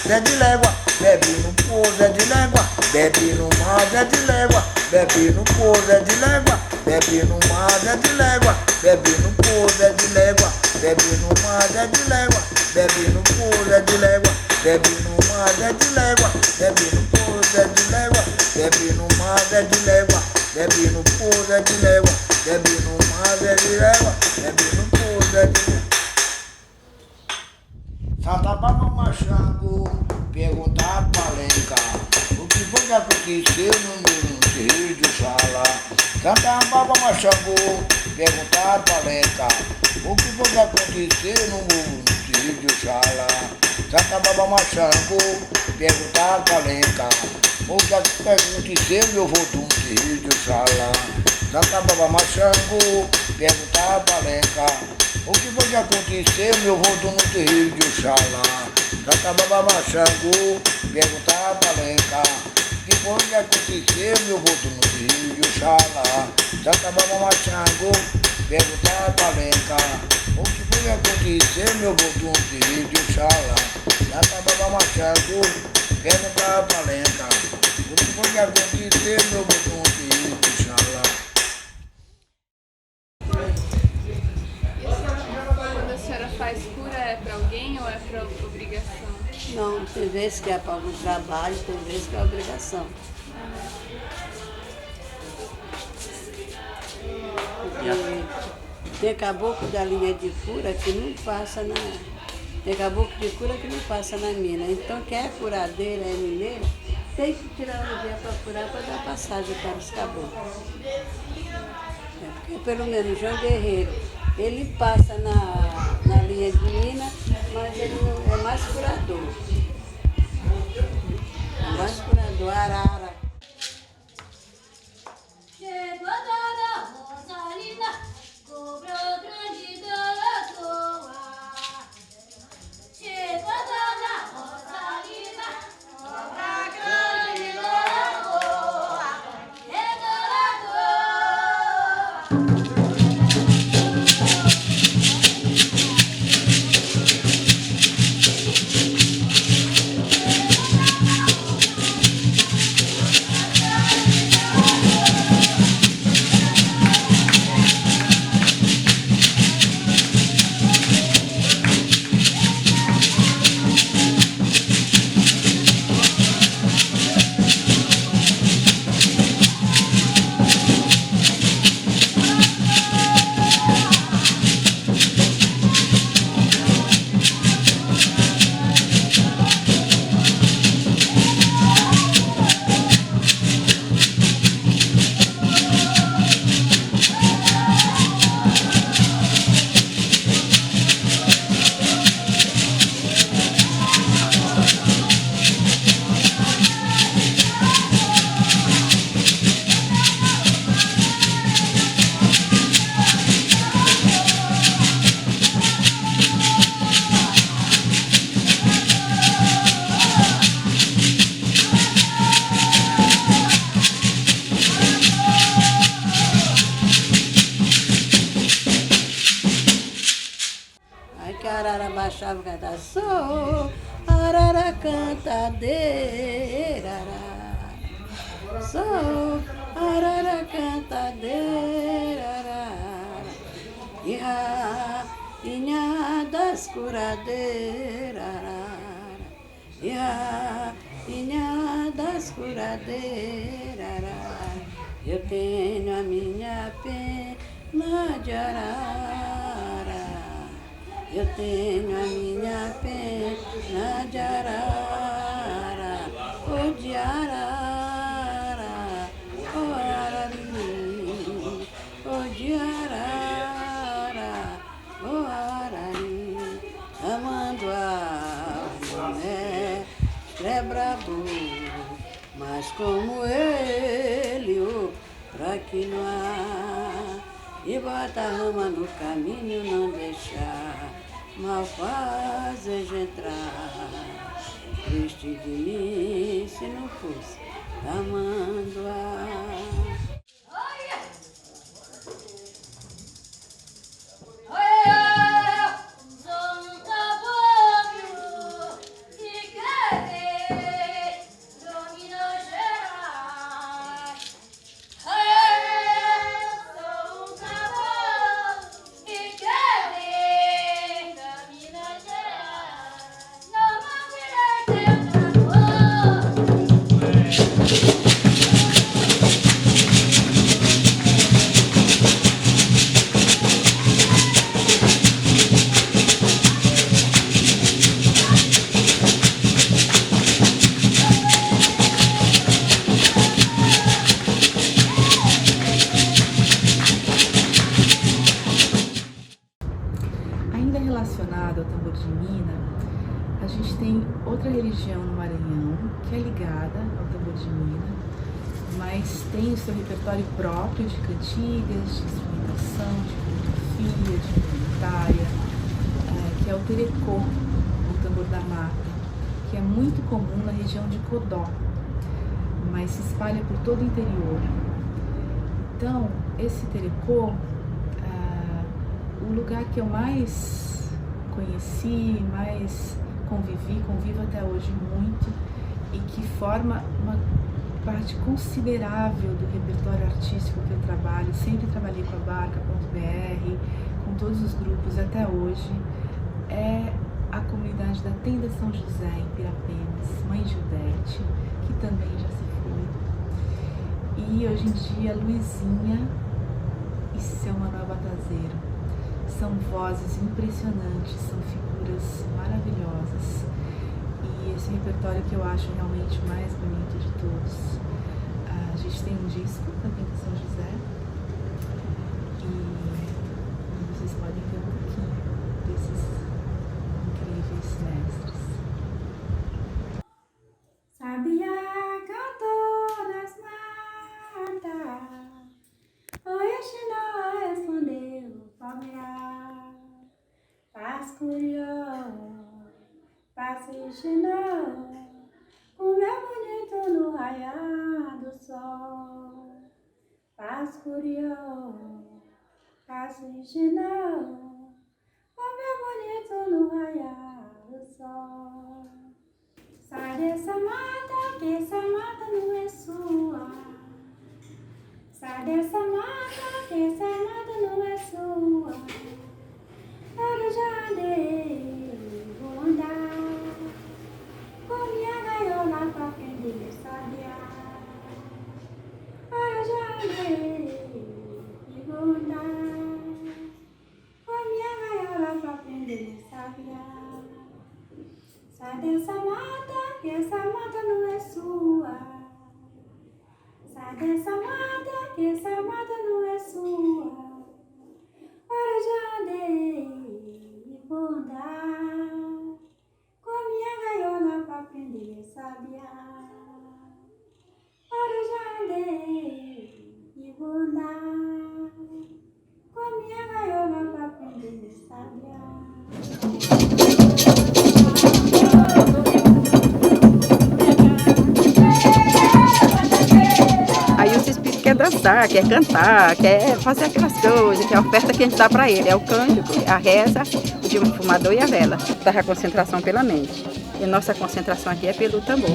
Zé de Légua, bebe no pô, Zé de Légua, bebe no mar, Zé de Légua, bebe no pô, Zé de Légua, bebe no mar, Zé de Légua, bebe no pô, Zé de Légua, bebe no mar, Zé de Légua, bebe no pô, Zé de Légua, bebe no mar, Zé de Légua, bebe no pô, Zé de Légua, bebe no mar, Zé de Légua, bebe no pô, Zé de Légua, bebe no mar, Zé de Légua, bebe no pô, Zé de Légua. Satababa Machango, perguntar pra Lenca, o que foi que aconteceu no terreiro de Oxalá? Satababa Machango, perguntar pra Lenca, o que foi que aconteceu no terreiro de Oxalá? Satababa Machango, perguntar pra Lenca, o que aconteceu meu voto no terreiro de Oxalá? Satababa Machango, perguntar pra Lenca, o que foi que aconteceu, meu voto no terreiro de Oxalá? Satababa Machango, perguntar pra Lenca, o que foi que aconteceu, meu voto no terreiro de Oxalá? Satababa Machango, perguntar pra Lenca, o que foi que aconteceu, meu voto no terreiro de Oxalá? Satababa Machango, perguntar pra Lenca, o que foi que aconteceu, meu voto no terreiro de Oxalá? Faz cura é para alguém ou é para obrigação? Não, tem vezes que é para algum trabalho, tem vezes que é obrigação. Porque tem caboclo da linha de cura que não passa na... Tem caboclo de cura que não passa na mina. Então quem é curadeira, é mineiro, tem que tirar um dia para curar para dar passagem para os caboclos. Porque pelo menos João Guerreiro, ele passa na linha de mina, mas ele não, é mais curador. É mais curador, arara. Chegou Dona Rosalina, cobrou grande dorotoa. Chegou Dona Rosalina, cobra grande dorotoa. É dorotoa. achava cantar. Sou arara cantadeira, sou arara cantadeira, e rainha das curadeiras, e rainha das curadeiras. Eu tenho a minha pena de arara, eu tenho a minha pena de arara, oh de arara, oh ararim, oh de arara, oh ararim, amando a mulher é brabo, mas como ele, pra que não há, e bota a rama no caminho, não deixar malfazejo entrar. Triste de mim se não fosse tamanduá. Ainda relacionado ao tambor de mina, a gente tem outra religião no Maranhão que é ligada ao tambor de mina, mas tem o seu repertório próprio de cantigas, de instrumentação, de coreografia, de indumentária, que é o terecô, o tambor da mata, que é muito comum na região de Codó, mas se espalha por todo o interior. Então, esse terecô, o lugar que eu mais conheci, mais convivo até hoje muito, e que forma uma parte considerável do repertório artístico que eu trabalho, sempre trabalhei com a Barca.br, com todos os grupos até hoje, é a comunidade da Tenda São José, em Pirapenas, Mãe Judete, que também já se foi. E hoje em dia, Luizinha e seu Manuel Batazeiro são vozes impressionantes, são figuras maravilhosas. E esse repertório que eu acho realmente o mais bonito de todos. A gente tem um disco da Tenda São José e vocês podem ver um pouquinho desses incríveis mestres. Sabiá cantou nas matas, foi a Xinó respondeu palmear. Paz curió, passe Xinó, como é bonito no raiar do sol. Paz curió, passe Xinó, como é bonito no raiar do sol. Sai dessa mata, que essa mata não é sua. Sai dessa mata, que essa mata não é sua. Eu já andei, vou andar com minha gaiola pra aprender a sabiar. Eu já andei, vou andar com minha gaiola pra aprender a sabiar. Sai dessa mata, que essa mata não é sua. Sai dessa mata, que essa mata não é sua. Ora já andei e vou andar com minha gaiola pra aprender a sabiar. Ora já andei e vou andar com minha gaiola pra aprender a sabiar. Aí o espírito quer dançar. dançar, quer cantar, quer fazer aquelas coisas, que é a oferta que a gente dá para ele. É o cântico, a reza, o difumador e a vela. Dá a concentração pela mente. E nossa concentração aqui é pelo tambor.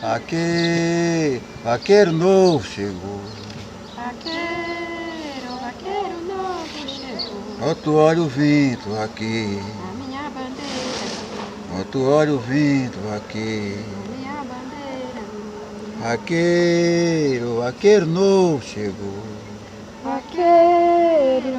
Aqui, vaqueiro novo chegou. Vaqueiro novo chegou. Ó, tu olha o vento aqui. A minha bandeira. Ó, tu olha o vento aqui. A minha bandeira. Vaqueiro novo chegou. Vaqueiro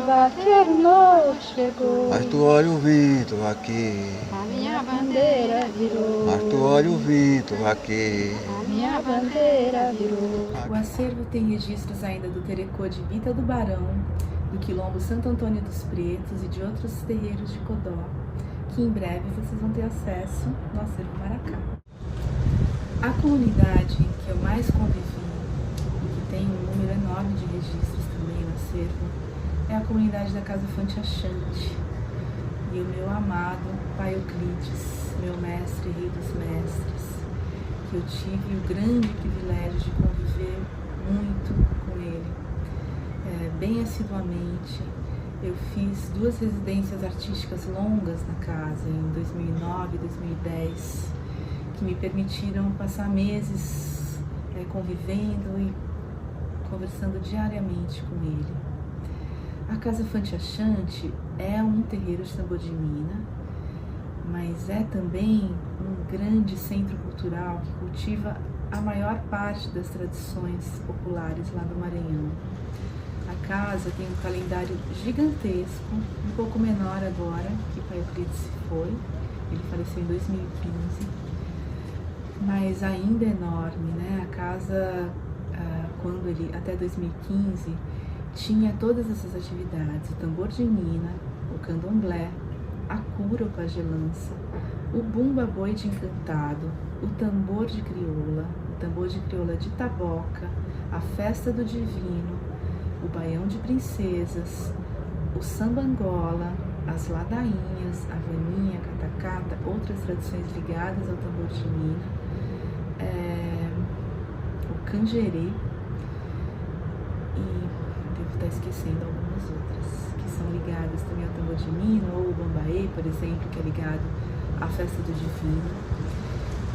novo chegou. Mas tu olha o vento aqui. A minha bandeira virou. Mas tu olha o vento aqui. A minha bandeira virou. O acervo tem registros ainda do Terecô de Bita do Barão, do Quilombo Santo Antônio dos Pretos e de outros terreiros de Codó, que em breve vocês vão ter acesso no acervo Maracá. A comunidade que eu mais convivi e que tem um número enorme de registros também no acervo é a comunidade da Casa Fonte Achante e o meu amado pai Euclides, meu mestre, rei dos mestres, que eu tive o grande privilégio de conviver muito com ele, bem assiduamente. Eu fiz 2 residências artísticas longas na casa, em 2009 e 2010, que me permitiram passar meses convivendo e conversando diariamente com ele. A Casa Fonte Achante é um terreiro de tambor de mina, mas é também um grande centro cultural que cultiva a maior parte das tradições populares lá do Maranhão. A casa tem um calendário gigantesco, um pouco menor agora, que o pai Euclides se foi, ele faleceu em 2015, mas ainda é enorme, né? A casa, quando ele, até 2015, tinha todas essas atividades: o tambor de mina, o candomblé, a cura ou pagelança, o bumba-boi de encantado, o tambor de crioula, o tambor de crioula de taboca, a festa do divino, o baião de princesas, o samba-angola, as ladainhas, a vaninha, a catacata, outras tradições ligadas ao tambor de mina, o canjerê, e devo estar esquecendo algumas outras que são ligadas também ao tambor de mina, ou o bambaê, por exemplo, que é ligado à festa do divino.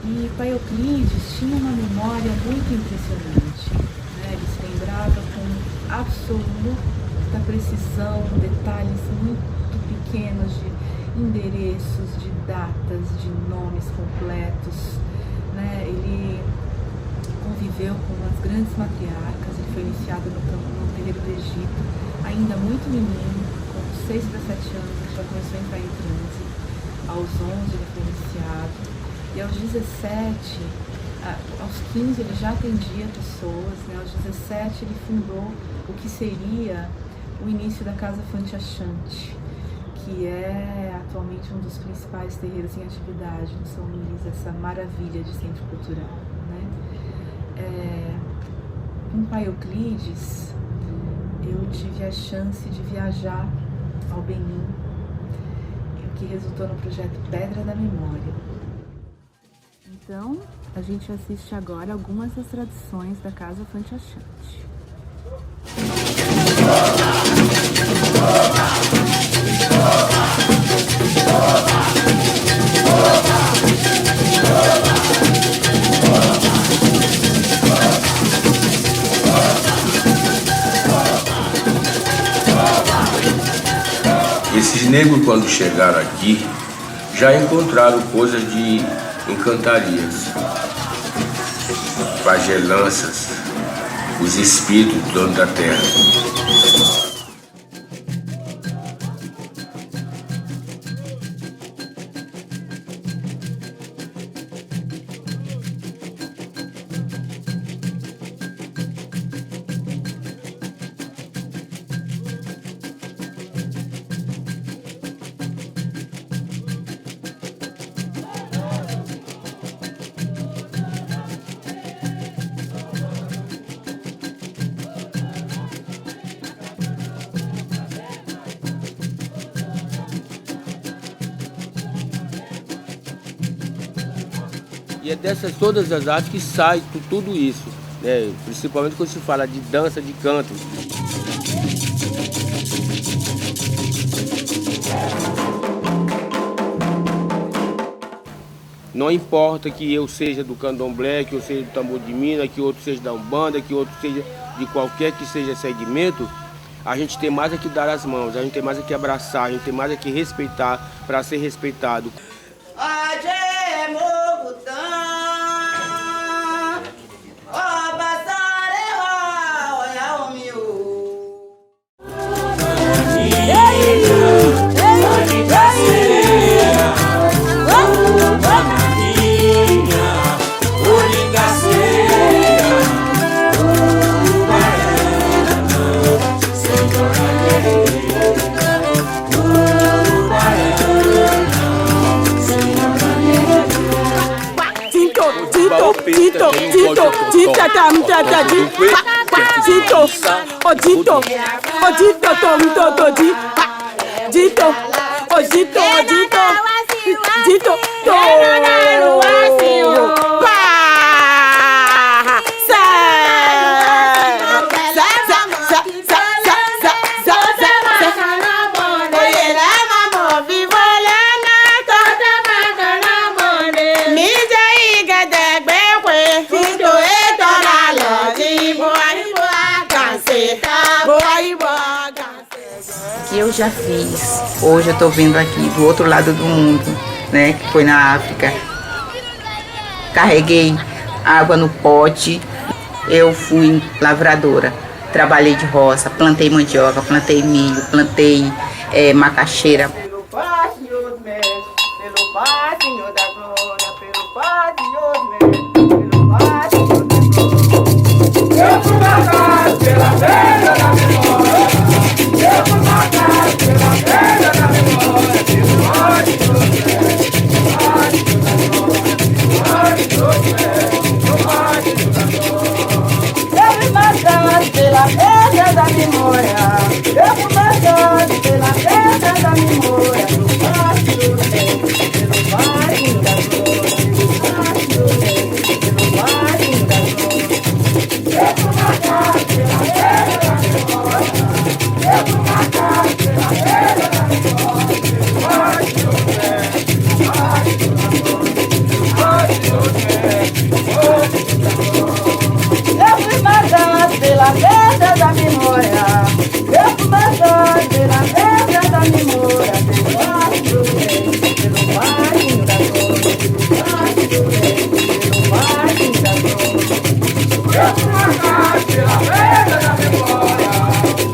E pai Euclides tinha uma memória muito impressionante, né? Ele se lembrava com absoluta precisão detalhes muito pequenos de endereços, de datas, de nomes completos, né? Ele conviveu com as grandes matriarcas. Ele foi iniciado no terreiro do Egito, ainda muito menino, com 6 para 7 anos ele já começou a entrar em transe, aos 11 ele foi iniciado, e aos 17, aos 15 ele já atendia pessoas, né? Aos 17 ele fundou o que seria o início da Casa Fonte Achante, que é atualmente um dos principais terreiros em atividade no São Luís, essa maravilha de centro cultural, né? Com o pai Euclides, eu tive a chance de viajar ao Benin, o que resultou no projeto Pedra da Memória. Então, a gente assiste agora algumas das tradições da Casa Fonte Achante. Esses negros, quando chegaram aqui, já encontraram coisas de encantarias, pagelanças, os espíritos do dono da terra. E é dessas todas as artes que sai tudo isso, né? Principalmente quando se fala de dança, de canto. Não importa que eu seja do candomblé, que eu seja do tambor de mina, que outro seja da umbanda, que outro seja de qualquer que seja segmento, a gente tem mais é que dar as mãos, a gente tem mais é que abraçar, a gente tem mais é que respeitar para ser respeitado. Que eu já fiz, hoje eu estou vendo aqui do outro lado do mundo, né, que foi na África. Carreguei água no pote, eu fui lavradora, trabalhei de roça, plantei mandioca, plantei milho, plantei macaxeira. Pelo Pai, Senhor dos Mestres, pelo Pai, Senhor da Glória, pelo Pai, Senhor dos Mestres, pelo Pai, Senhor da Glória. Eu fui marcado pela velha da memória, eu fui marcado pela velha da memória, pelo Pai, Senhor dos Mestres, pelo Pai, Senhor da Glória, pelo Pai, Senhor dos Mestres, pelo Pai, Senhor da Glória. Eu fui marcado pela velha da memória, eu fui marcado pela velha da memória, pelo Pai, Senhor dos Mestres, pelo Pai, Senhor da Glória, pelo Pai, Senhor dos Mestres, pelo Pai, Senhor da Glória. Eu fui marcado pela velha da memória, eu fui marcado pela velha da memória, pelo Pai, Senhor dos Mestres, pelo Pai, Senhor da Glória, pelo Pai, Senhor dos Mestres, pelo Pai, Senhor da Glória. Eu fui marcado pela velha da memória, eu fui marcado pela velha da memória, pelo Pai, Senhor dos Mestres, pelo Pai, Senhor da Glória, pelo Pai, Senhor dos Mestres, pelo Pai, Senhor da Glória. Eu fui marcado pela velha da memória,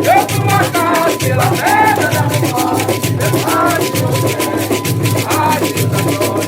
eu fui marcado pela velha da memória, pelo Pai, Senhor dos Mestres, pelo Pai, Senhor da Glória.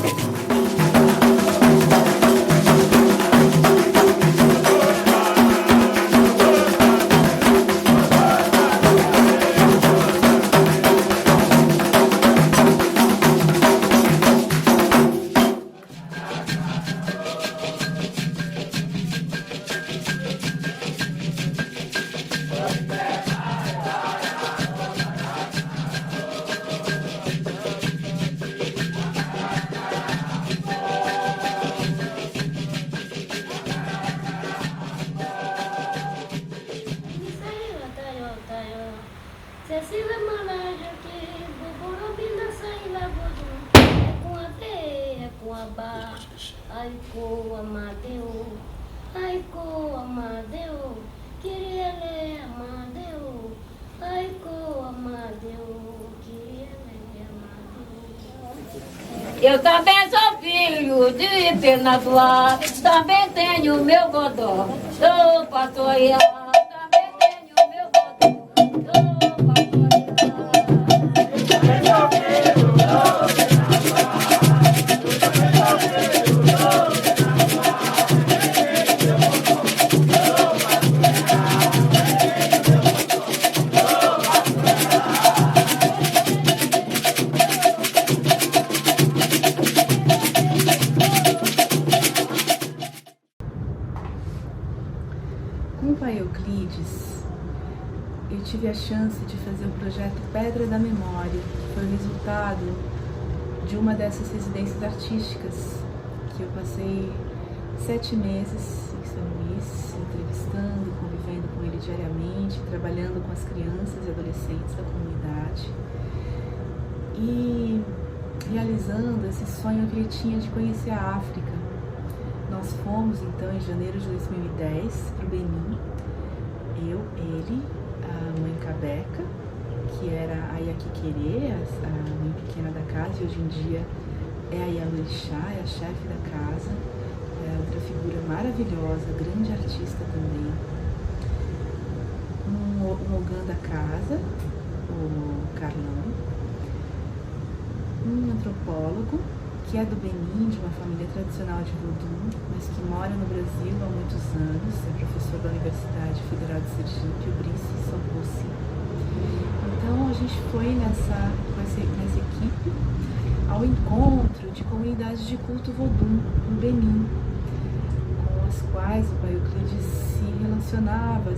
Eu também sou filho de pena do ar, também tenho meu godó, sou pastorear. Com o pai Euclides, eu tive a chance de fazer o projeto Pedra da Memória, que foi o resultado de uma dessas residências artísticas que eu passei 7 meses em São Luís, entrevistando, convivendo com ele diariamente, trabalhando com as crianças e adolescentes da comunidade e realizando esse sonho que ele tinha de conhecer a África. Nós fomos então em janeiro de 2010 para o Benin, eu, ele, a mãe Cabeca, que era a Iaquiquerê, a mãe pequena da casa, e hoje em dia é a Ialorixá, é a chefe da casa, é outra figura maravilhosa, grande artista também. Um ogã da casa, o Carlão, um antropólogo que é do Benin, de uma família tradicional de Vodou, mas que mora no Brasil há muitos anos, é professor da Universidade Federal de Sergipe, o Brice Soposi. Então a gente foi nessa equipe ao encontro de comunidades de culto Vodou no Benin, com as quais o pai Euclides se relacionava,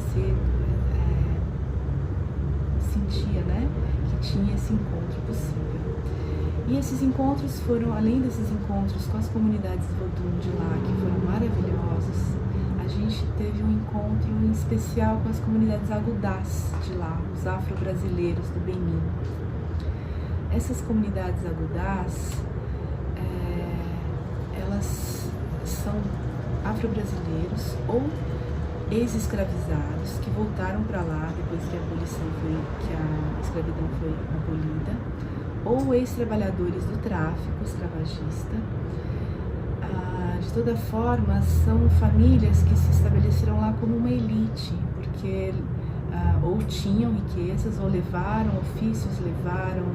sentia, né, que tinha esse encontro possível. E esses encontros foram, além desses encontros com as comunidades Vodou de lá, que foram maravilhosos, a gente teve um encontro em especial com as comunidades agudás de lá, os afro-brasileiros do Benin. Essas comunidades agudás, elas são afro-brasileiros ou ex-escravizados que voltaram para lá depois que a escravidão foi abolida, ou ex-trabalhadores do tráfico escravagista. De toda forma, são famílias que se estabeleceram lá como uma elite, porque ou tinham riquezas, ou levaram ofícios, levaram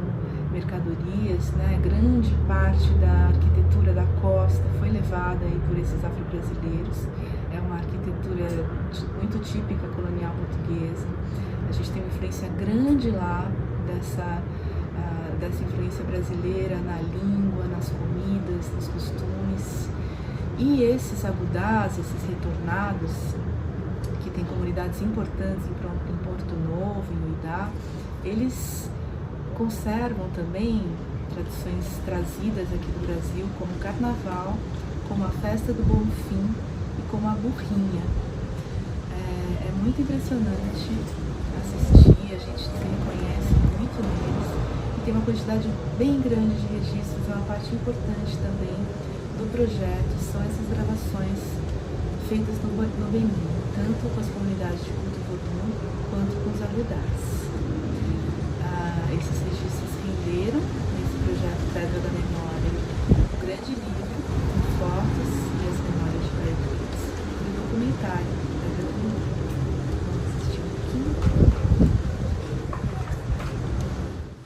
mercadorias, né? Grande parte da arquitetura da costa foi levada aí por esses afro-brasileiros. É uma arquitetura muito típica colonial portuguesa. A gente tem uma influência grande lá dessa influência brasileira na língua, nas comidas, nos costumes. E esses agudás, esses retornados, que têm comunidades importantes em Porto Novo, em Uidá, eles conservam também tradições trazidas aqui do Brasil, como o carnaval, como a festa do Bonfim e como a burrinha. É muito impressionante assistir, a gente se reconhece muito neles. Tem uma quantidade bem grande de registros, é uma parte importante também do projeto, são essas gravações feitas no Benin, tanto com as comunidades de culto Vodou quanto com os agudás. Esses registros renderam nesse projeto Pedra da Memória um grande livro com fotos e as memórias de Pai Euclides e o documentário Pedra da Memória. Vamos assistir um pouquinho.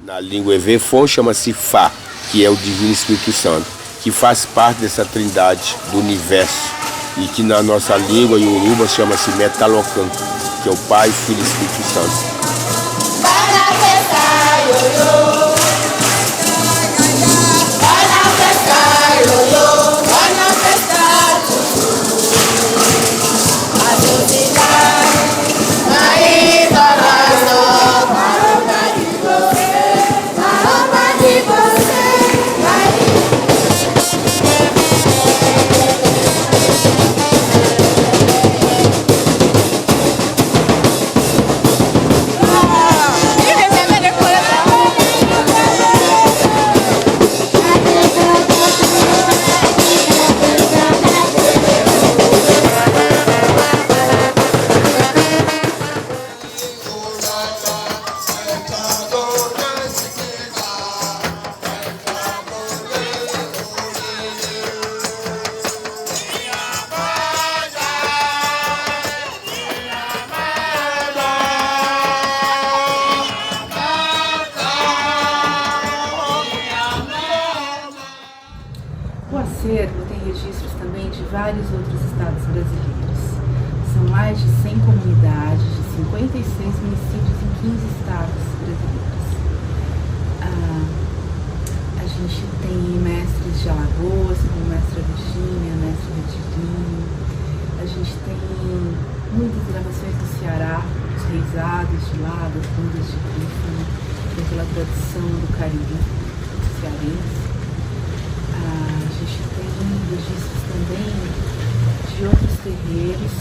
Na língua Evé-Fon chama-se Fá, que é o Divino Espírito Santo, que faz parte dessa trindade do universo e que na nossa língua Yoruba chama-se Metalocan, que é o Pai, Filho e Espírito Santo. O acervo tem registros também de vários outros estados brasileiros. São mais de 100 comunidades de 56 municípios em 15 estados brasileiros. A gente tem mestres de Alagoas, como mestra Virgínia, mestre Vidirinho. A gente tem muitas gravações do Ceará, os reisados de lá, das bandas de pífano, daquela tradição do Cariri cearense. A gente tem registros também de outros terreiros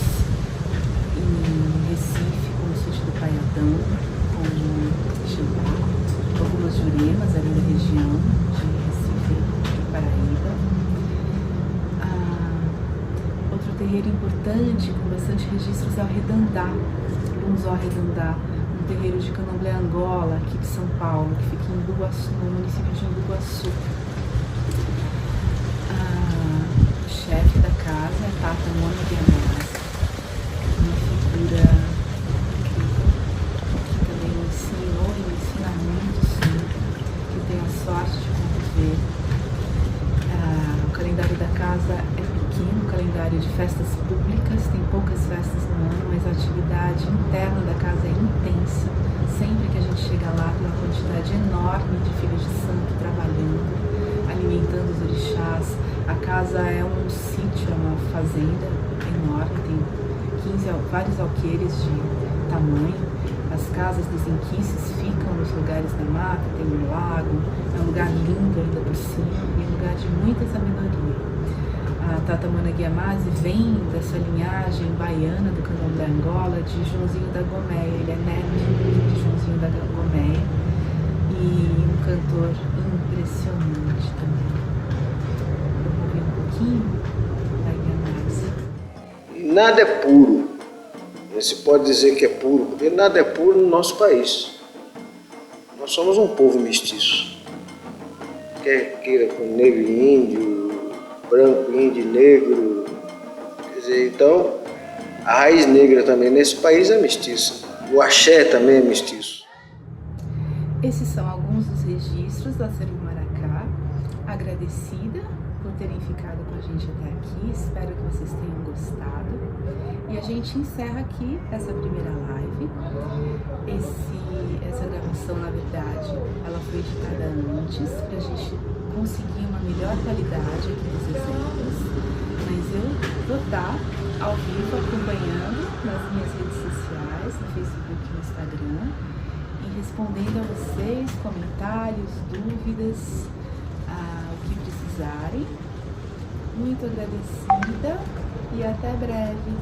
em Recife, como o sítio do Paiatão, como Xambá, algumas juremas ali da região de Recife e Paraíba. Outro terreiro importante, com bastante registros, é o Redandá, Lunzó Redandá, um terreiro de Candomblé Angola, aqui de São Paulo, que fica em Imbuguaçu, no município de Imbuguaçu. O chefe da casa é Tata Mona Guiamaz, uma figura incrível, que também me ensinou e me ensina muito, sim, que eu tenho a sorte de conviver. O calendário da casa é pequeno, calendário de festas públicas, tem poucas festas no ano, mas a atividade interna da casa é intensa. Sempre que a gente chega lá, tem uma quantidade enorme de filhos de santo trabalhando, alimentando os orixás. A casa é um sítio, é uma fazenda enorme, tem vários alqueires de tamanho. As casas dos inquices ficam nos lugares da mata, tem um lago, é um lugar lindo ainda por cima e um lugar de muita sabedoria. A Tata Mona Guiamaz vem dessa linhagem baiana do Candomblé Angola de Joãozinho da Gomeia. Ele é neto de Joãozinho da Gomeia e um cantor impressionante também. Vamos ouvir um pouquinho da Guiamaz. Nada é puro. Não se pode dizer que é puro, porque nada é puro no nosso país. Nós somos um povo mestiço. Quer queira com negro e índio, branco, índio e negro. Quer dizer, então, a raiz negra também nesse país é mestiça. O axé também é mestiço. Esses são alguns dos registros da Acervo Maracá. Agradecida por terem ficado com a gente até aqui. Espero que vocês tenham gostado. E a gente encerra aqui essa primeira live. Essa gravação, na verdade, ela foi editada antes, para a gente conseguir uma melhor qualidade aqui dos exemplos. Mas eu vou estar ao vivo acompanhando nas minhas redes sociais, no Facebook e no Instagram, e respondendo a vocês comentários, dúvidas, o que precisarem. Muito agradecida e até breve.